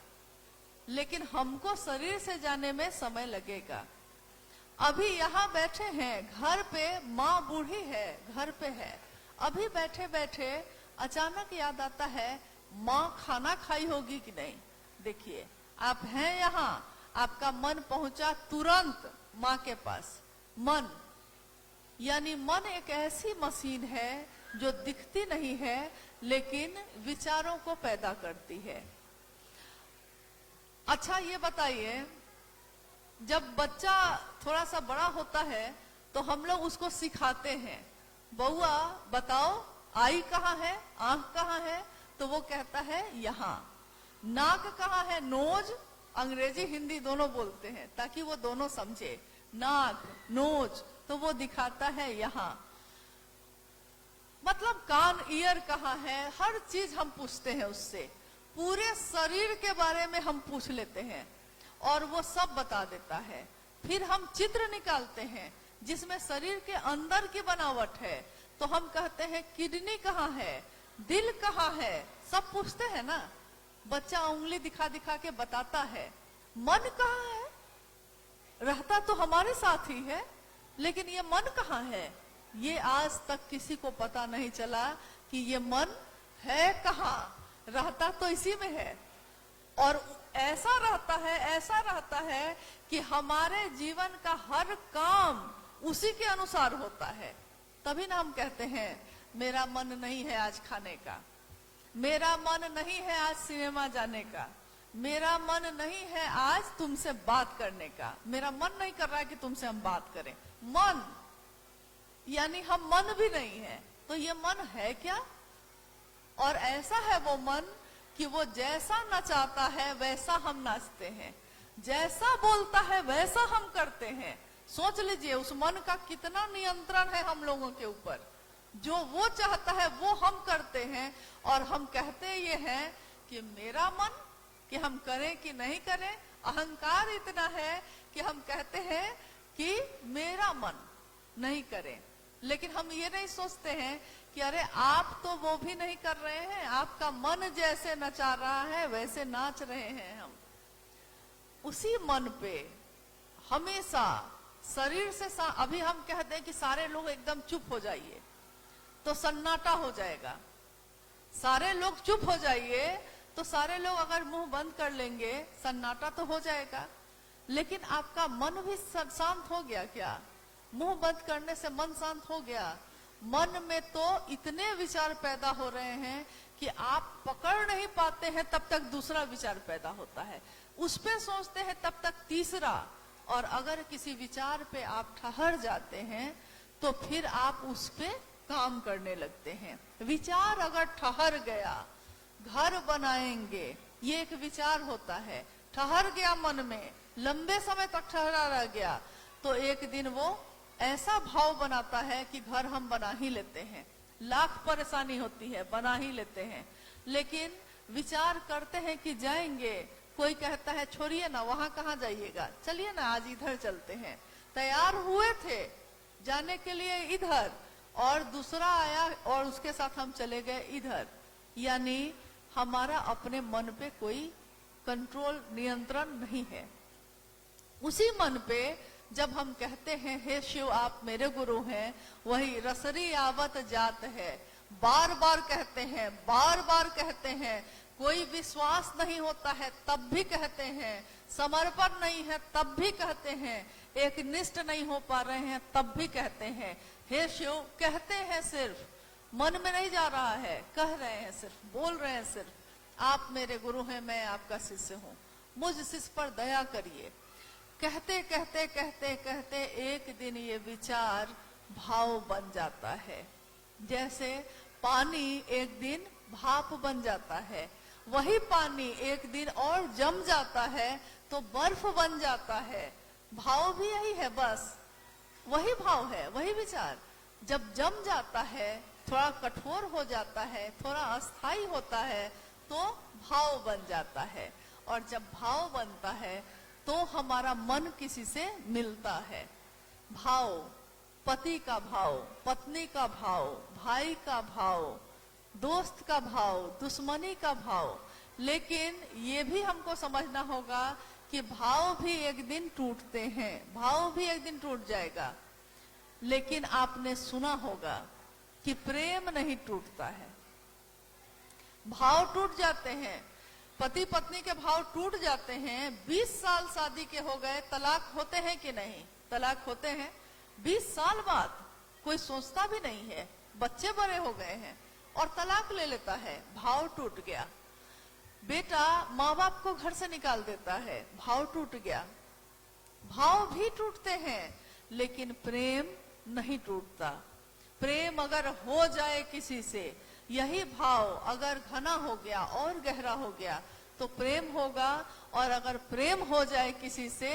लेकिन हमको शरीर से जाने में समय लगेगा। अभी यहाँ बैठे हैं, घर पे माँ बूढ़ी है, घर पे है, अभी बैठे बैठे अचानक याद आता है माँ खाना खाई होगी कि नहीं। देखिए आप हैं यहाँ, आपका मन पहुंचा तुरंत माँ के पास। मन यानी मन एक ऐसी मशीन है जो दिखती नहीं है लेकिन विचारों को पैदा करती है। अच्छा ये बताइए, जब बच्चा थोड़ा सा बड़ा होता है तो हम लोग उसको सिखाते हैं, बउआ बताओ आई कहाँ है, आंख कहाँ है, तो वो कहता है यहाँ। नाक कहाँ है, नोज, अंग्रेजी हिंदी दोनों बोलते हैं ताकि वो दोनों समझे। नाक, नोज, तो वो दिखाता है यहाँ। मतलब कान, ईयर कहाँ है, हर चीज हम पूछते हैं उससे। पूरे शरीर के बारे में हम पूछ लेते हैं और वो सब बता देता है। फिर हम चित्र निकालते हैं जिसमें शरीर के अंदर की बनावट है, तो हम कहते हैं किडनी कहाँ है, दिल कहाँ है, सब पूछते हैं ना। बच्चा उंगली दिखा दिखा के बताता है। मन कहाँ है, रहता तो हमारे साथ ही है, लेकिन ये मन कहाँ है, ये आज तक किसी को पता नहीं चला कि ये मन है कहाँ, रहता तो इसी में है। और ऐसा रहता है कि हमारे जीवन का हर काम उसी के अनुसार होता है। तभी ना हम कहते हैं मेरा मन नहीं है आज खाने का, मेरा मन नहीं है आज सिनेमा जाने का, मेरा मन नहीं है आज तुमसे बात करने का, मेरा मन नहीं कर रहा है कि तुमसे हम बात करें। मन यानी हम मन भी नहीं है, तो ये मन है क्या? और ऐसा है वो मन कि वो जैसा नचाता है वैसा हम नाचते हैं, जैसा बोलता है वैसा हम करते हैं। सोच लीजिए उस मन का कितना नियंत्रण है हम लोगों के ऊपर। जो वो चाहता है वो हम करते हैं, और हम कहते ये हैं कि मेरा मन, कि हम करें कि नहीं करें। अहंकार इतना है कि हम कहते हैं कि मेरा मन नहीं करें, लेकिन हम ये नहीं सोचते हैं कि अरे आप तो वो भी नहीं कर रहे हैं, आपका मन जैसे नचा रहा है वैसे नाच रहे हैं हम। उसी मन पे हमेशा शरीर से अभी हम कहते हैं कि सारे लोग एकदम चुप हो जाइए तो सन्नाटा हो जाएगा। सारे लोग चुप हो जाइए तो सारे लोग अगर मुंह बंद कर लेंगे सन्नाटा तो हो जाएगा। लेकिन आपका मन भी शांत हो गया क्या? मुंह बंद करने से मन शांत हो गया? मन में तो इतने विचार पैदा हो रहे हैं कि आप पकड़ नहीं पाते हैं, तब तक दूसरा विचार पैदा होता है, उस पे सोचते हैं तब तक तीसरा, और अगर किसी विचार पे आप ठहर जाते हैं तो फिर आप उस पे काम करने लगते हैं। विचार अगर ठहर गया, घर बनाएंगे, ये एक विचार होता है, ठहर गया मन में, लंबे समय तक ठहरा रह गया, तो एक दिन वो ऐसा भाव बनाता है कि घर हम बना ही लेते हैं। लाख परेशानी होती है, बना ही लेते हैं, लेकिन विचार करते हैं कि जाएंगे कोई कहता है छोड़िए ना, वहां कहाँ जाइएगा, चलिए ना आज इधर चलते हैं। तैयार हुए थे जाने के लिए इधर, और दूसरा आया और उसके साथ हम चले गए इधर। यानी हमारा अपने मन पे कोई कंट्रोल, नियंत्रण नहीं है। उसी मन पे जब हम कहते हैं हे शिव आप मेरे गुरु हैं, वही रसरी आवत जात है, बार बार कहते हैं, बार बार कहते हैं। कोई विश्वास नहीं होता है तब भी कहते हैं, समर्पण नहीं है तब भी कहते हैं, एक निष्ठ नहीं हो पा रहे हैं तब भी कहते हैं हे शिव। कहते हैं, सिर्फ मन में नहीं जा रहा है, कह रहे हैं, सिर्फ बोल रहे हैं, सिर्फ आप मेरे गुरु हैं, मैं आपका शिष्य हूँ, मुझ शिष्य पर दया करिए। कहते कहते कहते कहते एक दिन ये विचार भाव बन जाता है। जैसे पानी एक दिन भाप बन जाता है, वही पानी एक दिन और जम जाता है तो बर्फ बन जाता है। भाव भी यही है, बस वही भाव है, वही विचार। जब जम जाता है, थोड़ा कठोर हो जाता है, थोड़ा अस्थाई होता है, तो भाव बन जाता है। और जब भाव बनता है तो हमारा मन किसी से मिलता है। भाव, पति का भाव, पत्नी का भाव, भाई का भाव, दोस्त का भाव, दुश्मनी का भाव। लेकिन ये भी हमको समझना होगा कि भाव भी एक दिन टूटते हैं, भाव भी एक दिन टूट जाएगा। लेकिन आपने सुना होगा कि प्रेम नहीं टूटता है, भाव टूट जाते हैं। पति पत्नी के भाव टूट जाते हैं। 20 साल शादी के हो गए, तलाक होते हैं कि नहीं? तलाक होते हैं। 20 साल बाद कोई सोचता भी नहीं है, बच्चे बड़े हो गए हैं और तलाक ले लेता है, भाव टूट गया। बेटा माँ बाप को घर से निकाल देता है, भाव टूट गया। भाव भी टूटते हैं, लेकिन प्रेम नहीं टूटता। प्रेम अगर हो जाए किसी से, यही भाव अगर घना हो गया और गहरा हो गया तो प्रेम होगा। और अगर प्रेम हो जाए किसी से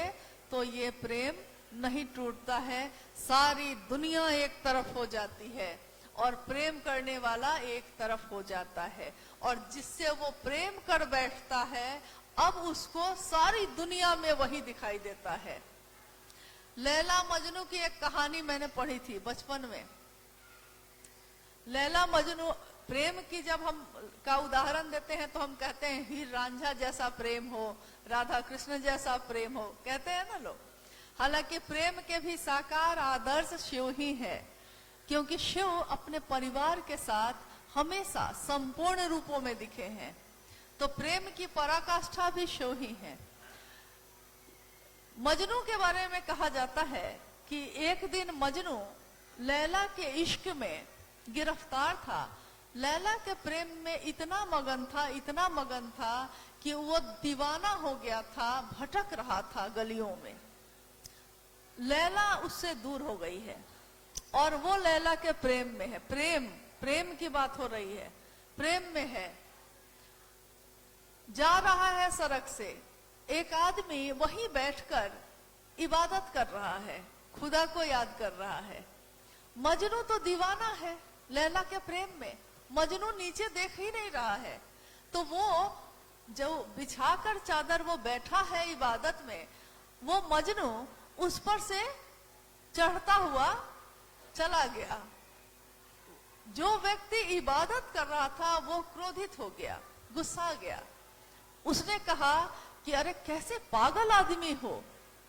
तो ये प्रेम नहीं टूटता है। सारी दुनिया एक तरफ हो जाती है और प्रेम करने वाला एक तरफ हो जाता है। और जिससे वो प्रेम कर बैठता है, अब उसको सारी दुनिया में वही दिखाई देता है। लैला मजनू की एक कहानी मैंने पढ़ी थी बचपन में। लैला मजनू प्रेम की जब हम का उदाहरण देते हैं तो हम कहते हैं हीर रांझा जैसा प्रेम हो, राधा कृष्ण जैसा प्रेम हो, कहते हैं ना लोग। हालांकि प्रेम के भी साकार आदर्श शिव ही है, क्योंकि शिव अपने परिवार के साथ हमेशा संपूर्ण रूपों में दिखे हैं। तो प्रेम की पराकाष्ठा भी शिव ही है। मजनू के बारे में कहा जाता है कि एक दिन मजनू लैला के इश्क में गिरफ्तार था। लैला के प्रेम में इतना मगन था, इतना मगन था कि वो दीवाना हो गया था, भटक रहा था गलियों में। लैला उससे दूर हो गई है और वो लैला के प्रेम में है। प्रेम की बात हो रही है, प्रेम में है। जा रहा है सड़क से, एक आदमी वहीं बैठकर इबादत कर रहा है, खुदा को याद कर रहा है। मजनू तो दीवाना है लैला के प्रेम में, मजनू नीचे देख ही नहीं रहा है। तो वो जो बिछाकर चादर वो बैठा है इबादत में, वो मजनू उस पर से चढ़ता हुआ चला गया। जो व्यक्ति इबादत कर रहा था वो क्रोधित हो गया, गुस्सा गया। उसने कहा कि अरे कैसे पागल आदमी हो,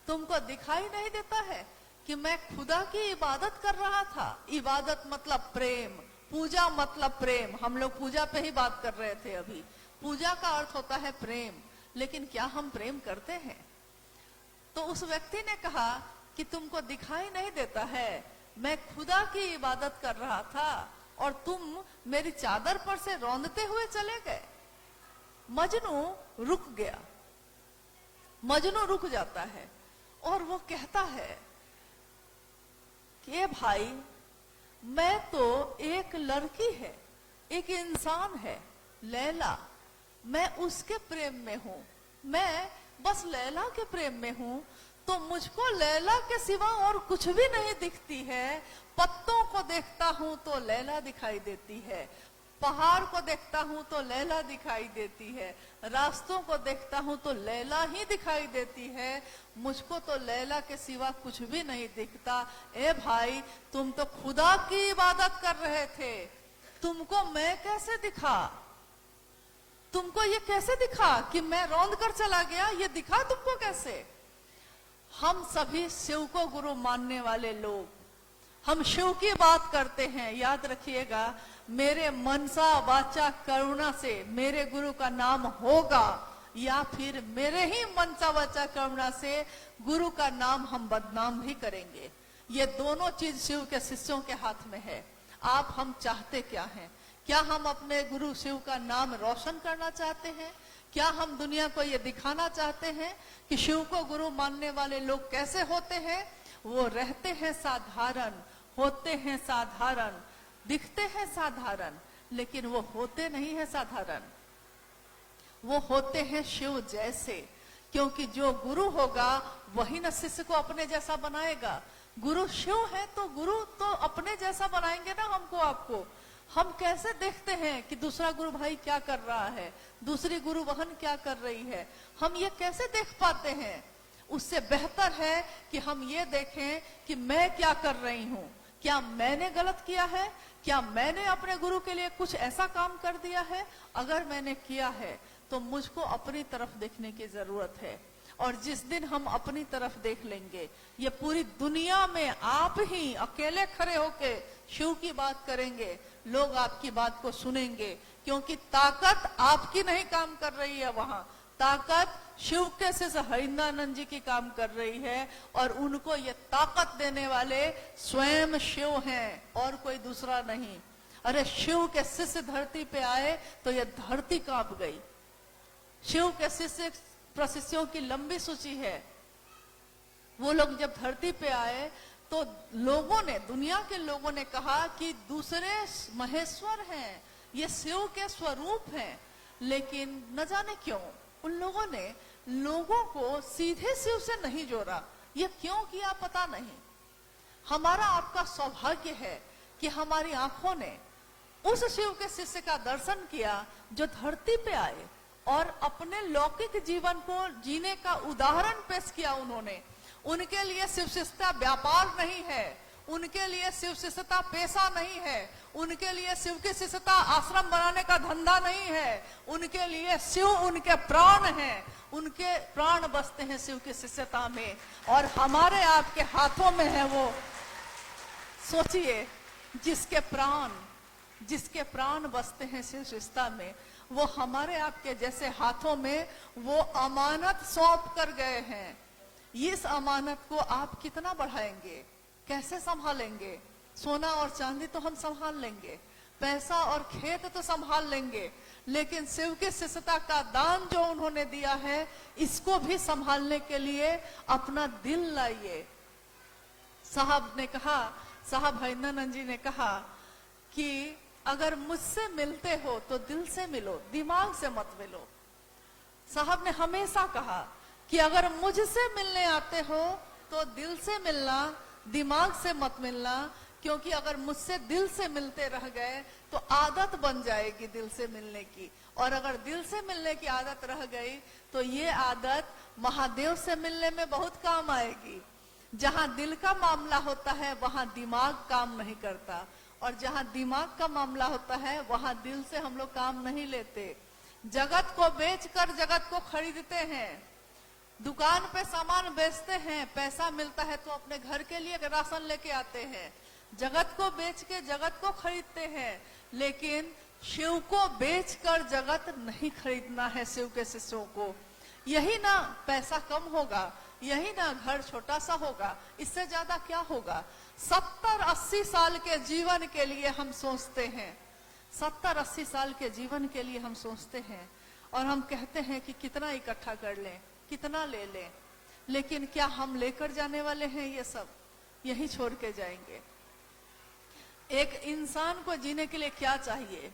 तुमको दिखाई नहीं देता है कि मैं खुदा की इबादत कर रहा था। इबादत मतलब प्रेम, पूजा मतलब प्रेम। हम लोग पूजा पे ही बात कर रहे थे अभी। पूजा का अर्थ होता है प्रेम, लेकिन क्या हम प्रेम करते हैं? तो उस व्यक्ति ने कहा कि तुमको दिखाई नहीं देता है, मैं खुदा की इबादत कर रहा था और तुम मेरी चादर पर से रौंदते हुए चले गए। मजनू रुक गया, मजनू रुक जाता है और वो कहता है कि भाई, मैं तो एक लड़की है, एक इंसान है लैला, मैं उसके प्रेम में हूं, मैं बस लैला के प्रेम में हूं। तो मुझको लैला के सिवा और कुछ भी नहीं दिखती है। पत्तों को देखता हूं तो लैला दिखाई देती है, पहाड़ को देखता हूं तो लैला दिखाई देती है, रास्तों को देखता हूं तो लैला ही दिखाई देती है, मुझको तो लैला के सिवा कुछ भी नहीं दिखता। ए भाई, तुम तो खुदा की इबादत कर रहे थे, तुमको मैं कैसे दिखा? तुमको ये कैसे दिखा कि मैं रौंद कर चला गया? ये दिखा तुमको कैसे? हम सभी शिव को गुरु मानने वाले लोग, हम शिव की बात करते हैं। याद रखिएगा, मेरे मनसा वाचा करुणा से मेरे गुरु का नाम होगा, या फिर मेरे ही मनसा वाचा करुणा से गुरु का नाम हम बदनाम भी करेंगे। ये दोनों चीज शिव के शिष्यों के हाथ में है। आप हम चाहते क्या हैं? क्या हम अपने गुरु शिव का नाम रोशन करना चाहते हैं? क्या हम दुनिया को ये दिखाना चाहते हैं कि शिव को गुरु मानने वाले लोग कैसे होते हैं? वो रहते हैं साधारण, होते हैं साधारण, दिखते हैं साधारण, लेकिन वो होते नहीं है साधारण, वो होते हैं शिव जैसे। क्योंकि जो गुरु होगा वही न शिष्य को अपने जैसा बनाएगा। गुरु शिव है तो गुरु तो अपने जैसा बनाएंगे ना हमको, आपको। हम कैसे देखते हैं कि दूसरा गुरु भाई क्या कर रहा है, दूसरी गुरु बहन क्या कर रही है? हम ये कैसे देख पाते हैं? उससे बेहतर है कि हम ये देखें कि मैं क्या कर रही हूं, क्या मैंने गलत किया है, क्या मैंने अपने गुरु के लिए कुछ ऐसा काम कर दिया है? अगर मैंने किया है तो मुझको अपनी तरफ देखने की जरूरत है। और जिस दिन हम अपनी तरफ देख लेंगे, ये पूरी दुनिया में आप ही अकेले खड़े होके शिव की बात करेंगे, लोग आपकी बात को सुनेंगे, क्योंकि ताकत आपकी नहीं काम कर रही है, वहां ताकत शिव के शिष्य हरिंद्रानंद जी की काम कर रही है। और उनको ये ताकत देने वाले स्वयं शिव हैं और कोई दूसरा नहीं। अरे शिव के शिष्य धरती पे आए तो ये धरती कांप गई। शिव के शिष्य प्रशिष्यों की लंबी सूची है। वो लोग जब धरती पे आए तो लोगों ने, दुनिया के लोगों ने कहा कि दूसरे महेश्वर हैं, ये शिव के स्वरूप हैं। लेकिन न जाने क्यों उन लोगों ने लोगों को सीधे शिव से नहीं जोड़ा। ये क्यों किया पता नहीं। हमारा आपका सौभाग्य है कि हमारी आंखों ने उस शिव के शिष्य का दर्शन किया जो धरती पे आए और अपने लौकिक जीवन को जीने का उदाहरण पेश किया उन्होंने। उनके लिए शिव शिष्यता व्यापार नहीं है, उनके लिए शिव शिष्यता पेशा नहीं है, उनके लिए शिव की शिष्यता आश्रम बनाने का धंधा नहीं है। उनके लिए शिव उनके प्राण हैं, उनके प्राण बसते हैं शिव की शिष्यता में। और हमारे आपके हाथों में है वो। सोचिए, जिसके प्राण बसते हैं शिव शिष्यता में, वो हमारे आपके जैसे हाथों में वो अमानत सौंप कर गए हैं। इस अमानत को आप कितना बढ़ाएंगे, कैसे संभालेंगे? सोना और चांदी तो हम संभाल लेंगे, पैसा और खेत तो संभाल लेंगे, लेकिन शिव की शिष्यता का दान जो उन्होंने दिया है, इसको भी संभालने के लिए अपना दिल लाइए। साहब ने कहा, साहब हरिंद्रानंद जी ने कहा कि अगर मुझसे मिलते हो तो दिल से मिलो, दिमाग से मत मिलो। साहब ने हमेशा कहा कि अगर मुझसे मिलने आते हो तो दिल से मिलना, दिमाग से मत मिलना, क्योंकि अगर मुझसे दिल से मिलते रह गए तो आदत बन जाएगी दिल से मिलने की। और अगर दिल से मिलने की आदत रह गई तो ये आदत महादेव से मिलने में बहुत काम आएगी। जहां दिल का मामला होता है वहां दिमाग काम नहीं करता, और जहां दिमाग का मामला होता है वहां दिल से हम लोग काम नहीं लेते। जगत को बेचकर जगत को खरीदते हैं, दुकान पे सामान बेचते हैं, पैसा मिलता है तो अपने घर के लिए राशन लेके आते हैं। जगत को बेच के जगत को खरीदते हैं, लेकिन शिव को बेचकर जगत नहीं खरीदना है शिव के शिष्यों को। यही ना पैसा कम होगा, यही ना घर छोटा सा होगा, इससे ज्यादा क्या होगा? 70-80 साल के जीवन के लिए हम सोचते हैं, 70-80 साल के जीवन के लिए हम सोचते हैं, और हम कहते हैं कि कितना इकट्ठा कर लें, कितना ले लें। लेकिन क्या हम लेकर जाने वाले हैं? ये सब यही छोड़ के जाएंगे। एक इंसान को जीने के लिए क्या चाहिए?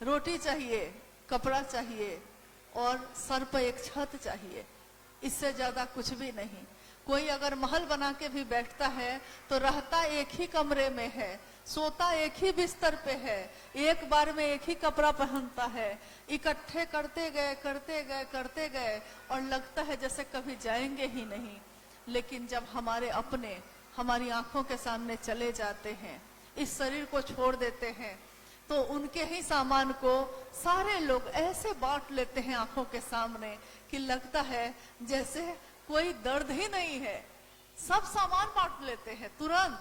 रोटी चाहिए, कपड़ा चाहिए और सर पर एक छत चाहिए, इससे ज्यादा कुछ भी नहीं। कोई अगर महल बना के भी बैठता है तो रहता एक ही कमरे में है, सोता एक ही बिस्तर पे है, एक बार में एक ही कपड़ा पहनता है। इकट्ठे करते गए और लगता है जैसे कभी जाएंगे ही नहीं। लेकिन जब हमारे अपने हमारी आंखों के सामने चले जाते हैं, इस शरीर को छोड़ देते हैं, तो उनके ही सामान को सारे लोग ऐसे बांट लेते हैं आंखों के सामने कि लगता है जैसे कोई दर्द ही नहीं है। सब सामान बांट लेते हैं तुरंत,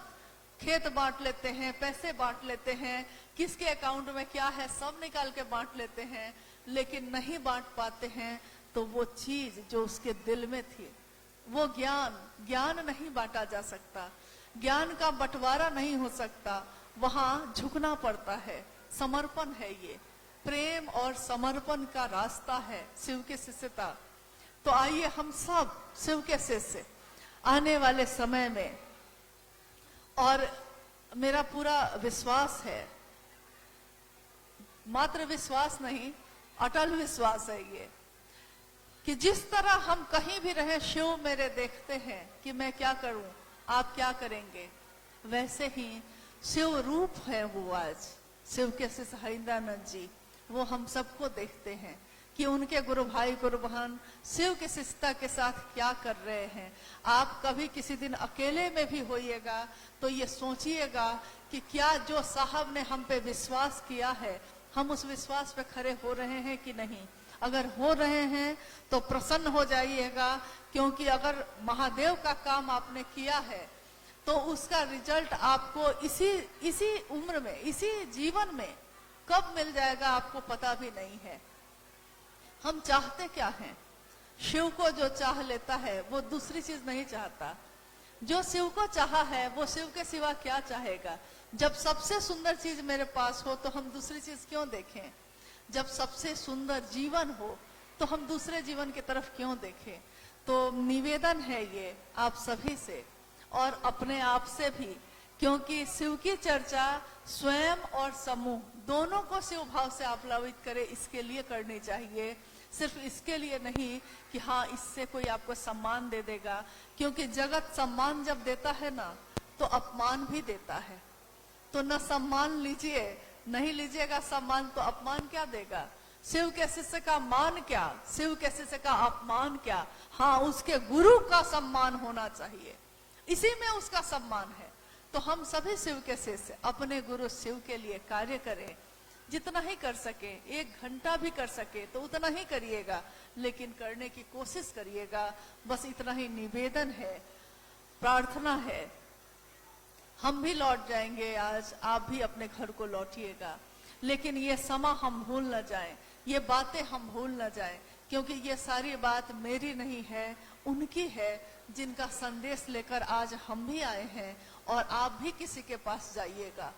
खेत बांट लेते हैं, पैसे बांट लेते हैं, किसके अकाउंट में क्या है सब निकाल के बांट लेते हैं। लेकिन नहीं बांट पाते हैं तो वो चीज जो उसके दिल में थी, वो ज्ञान नहीं बांटा जा सकता, ज्ञान का बंटवारा नहीं हो सकता, वहां झुकना पड़ता है। समर्पण है ये, प्रेम और समर्पण का रास्ता है शिव के शिष्यता। तो आइए हम सब शिव के शिष्य आने वाले समय में, और मेरा पूरा विश्वास है, मात्र विश्वास नहीं अटल विश्वास है ये, कि जिस तरह हम कहीं भी रहे शिव मेरे देखते हैं कि मैं क्या करूं आप क्या करेंगे, वैसे ही शिव रूप है वो आज शिव के शिष्य हरिंद्रानंद जी, वो हम सबको देखते हैं कि उनके गुरु भाई गुरु बहन शिव के शिष्यता के साथ क्या कर रहे हैं। आप कभी किसी दिन अकेले में भी होइएगा तो ये सोचिएगा कि क्या जो साहब ने हम पे विश्वास किया है, हम उस विश्वास पे खरे हो रहे हैं कि नहीं। अगर हो रहे हैं तो प्रसन्न हो जाइएगा, क्योंकि अगर महादेव का काम आपने किया है तो उसका रिजल्ट आपको इसी उम्र में, इसी जीवन में कब मिल जाएगा आपको पता भी नहीं है। हम चाहते क्या हैं? शिव को जो चाह लेता है वो दूसरी चीज नहीं चाहता। जो शिव को चाहा है वो शिव के सिवा क्या चाहेगा। जब सबसे सुंदर चीज मेरे पास हो तो हम दूसरी चीज क्यों देखें। जब सबसे सुंदर जीवन हो तो हम दूसरे जीवन की तरफ क्यों देखें। तो निवेदन है ये आप सभी से और अपने आप से भी, क्योंकि शिव की चर्चा स्वयं और समूह दोनों को शिव भाव से आप्लावित करे, इसके लिए करनी चाहिए। सिर्फ इसके लिए नहीं कि हाँ इससे कोई आपको सम्मान दे देगा, क्योंकि जगत सम्मान जब देता है ना तो अपमान भी देता है। तो न सम्मान लीजिए, नहीं लीजिएगा सम्मान तो अपमान क्या देगा। शिव के शिष्य का मान क्या, शिव के शिष्य का अपमान क्या। हाँ उसके गुरु का सम्मान होना चाहिए, इसी में उसका सम्मान है। तो हम सभी शिव के शिष्य अपने गुरु शिव के लिए कार्य करें, जितना ही कर सके, 1 घंटा भी कर सके तो उतना ही करिएगा, लेकिन करने की कोशिश करिएगा। बस इतना ही निवेदन है, प्रार्थना है। हम भी लौट जाएंगे आज, आप भी अपने घर को लौटिएगा, लेकिन ये समा हम भूल न जाएं, ये बातें हम भूल न जाएं, क्योंकि ये सारी बात मेरी नहीं है, उनकी है, जिनका संदेश लेकर आज हम भी आए हैं। और आप भी किसी के पास जाइएगा,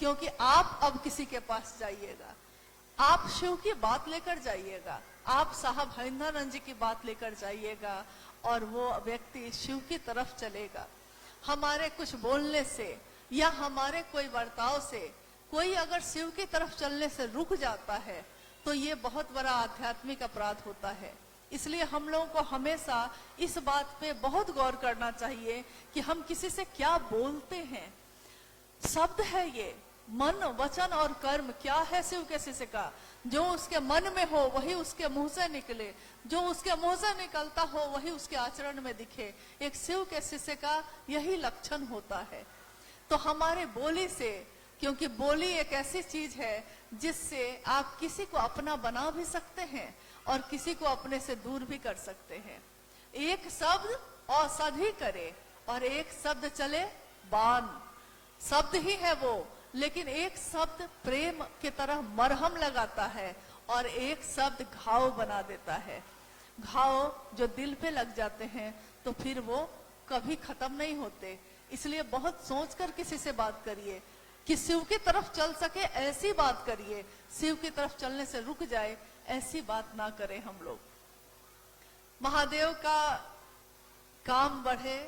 क्योंकि आप अब किसी के पास जाइएगा, आप शिव की बात लेकर जाइएगा, आप साहब हरिंद्रानंद जी की बात लेकर जाइएगा और वो व्यक्ति शिव की तरफ चलेगा। हमारे कुछ बोलने से या हमारे कोई बर्ताव से कोई अगर शिव की तरफ चलने से रुक जाता है तो ये बहुत बड़ा आध्यात्मिक अपराध होता है। इसलिए हम लोगों को हमेशा इस बात पे बहुत गौर करना चाहिए कि हम किसी से क्या बोलते हैं। शब्द है ये, मन वचन और कर्म क्या है शिव के शिष्य का। जो उसके मन में हो वही उसके मुंह से निकले, जो उसके मुंह से निकलता हो वही उसके आचरण में दिखे। एक शिव के शिष्य का यही लक्षण होता है। तो हमारे बोली से, क्योंकि बोली एक ऐसी चीज है जिससे आप किसी को अपना बना भी सकते हैं और किसी को अपने से दूर भी कर सकते हैं। एक शब्द औषधि करे और एक शब्द चले बाण। शब्द ही है वो, लेकिन एक शब्द प्रेम की तरह मरहम लगाता है और एक शब्द घाव बना देता है। घाव जो दिल पे लग जाते हैं तो फिर वो कभी खत्म नहीं होते। इसलिए बहुत सोचकर किसी से बात करिए कि शिव की तरफ चल सके, ऐसी बात करिए। शिव की तरफ चलने से रुक जाए ऐसी बात ना करें हम लोग। महादेव का काम बढ़े,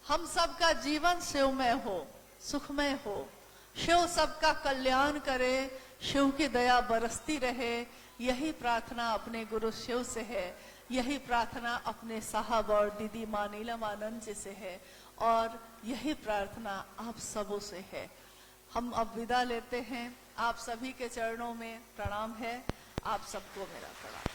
हम सबका जीवन शिवमय हो, सुखमय हो। शिव सबका कल्याण करे, शिव की दया बरसती रहे, यही प्रार्थना अपने गुरु शिव से है। यही प्रार्थना अपने साहब और दीदी माँ नीलम आनंद जी से है और यही प्रार्थना आप सबों से है। हम अब विदा लेते हैं। आप सभी के चरणों में प्रणाम है। आप सबको मेरा प्रणाम।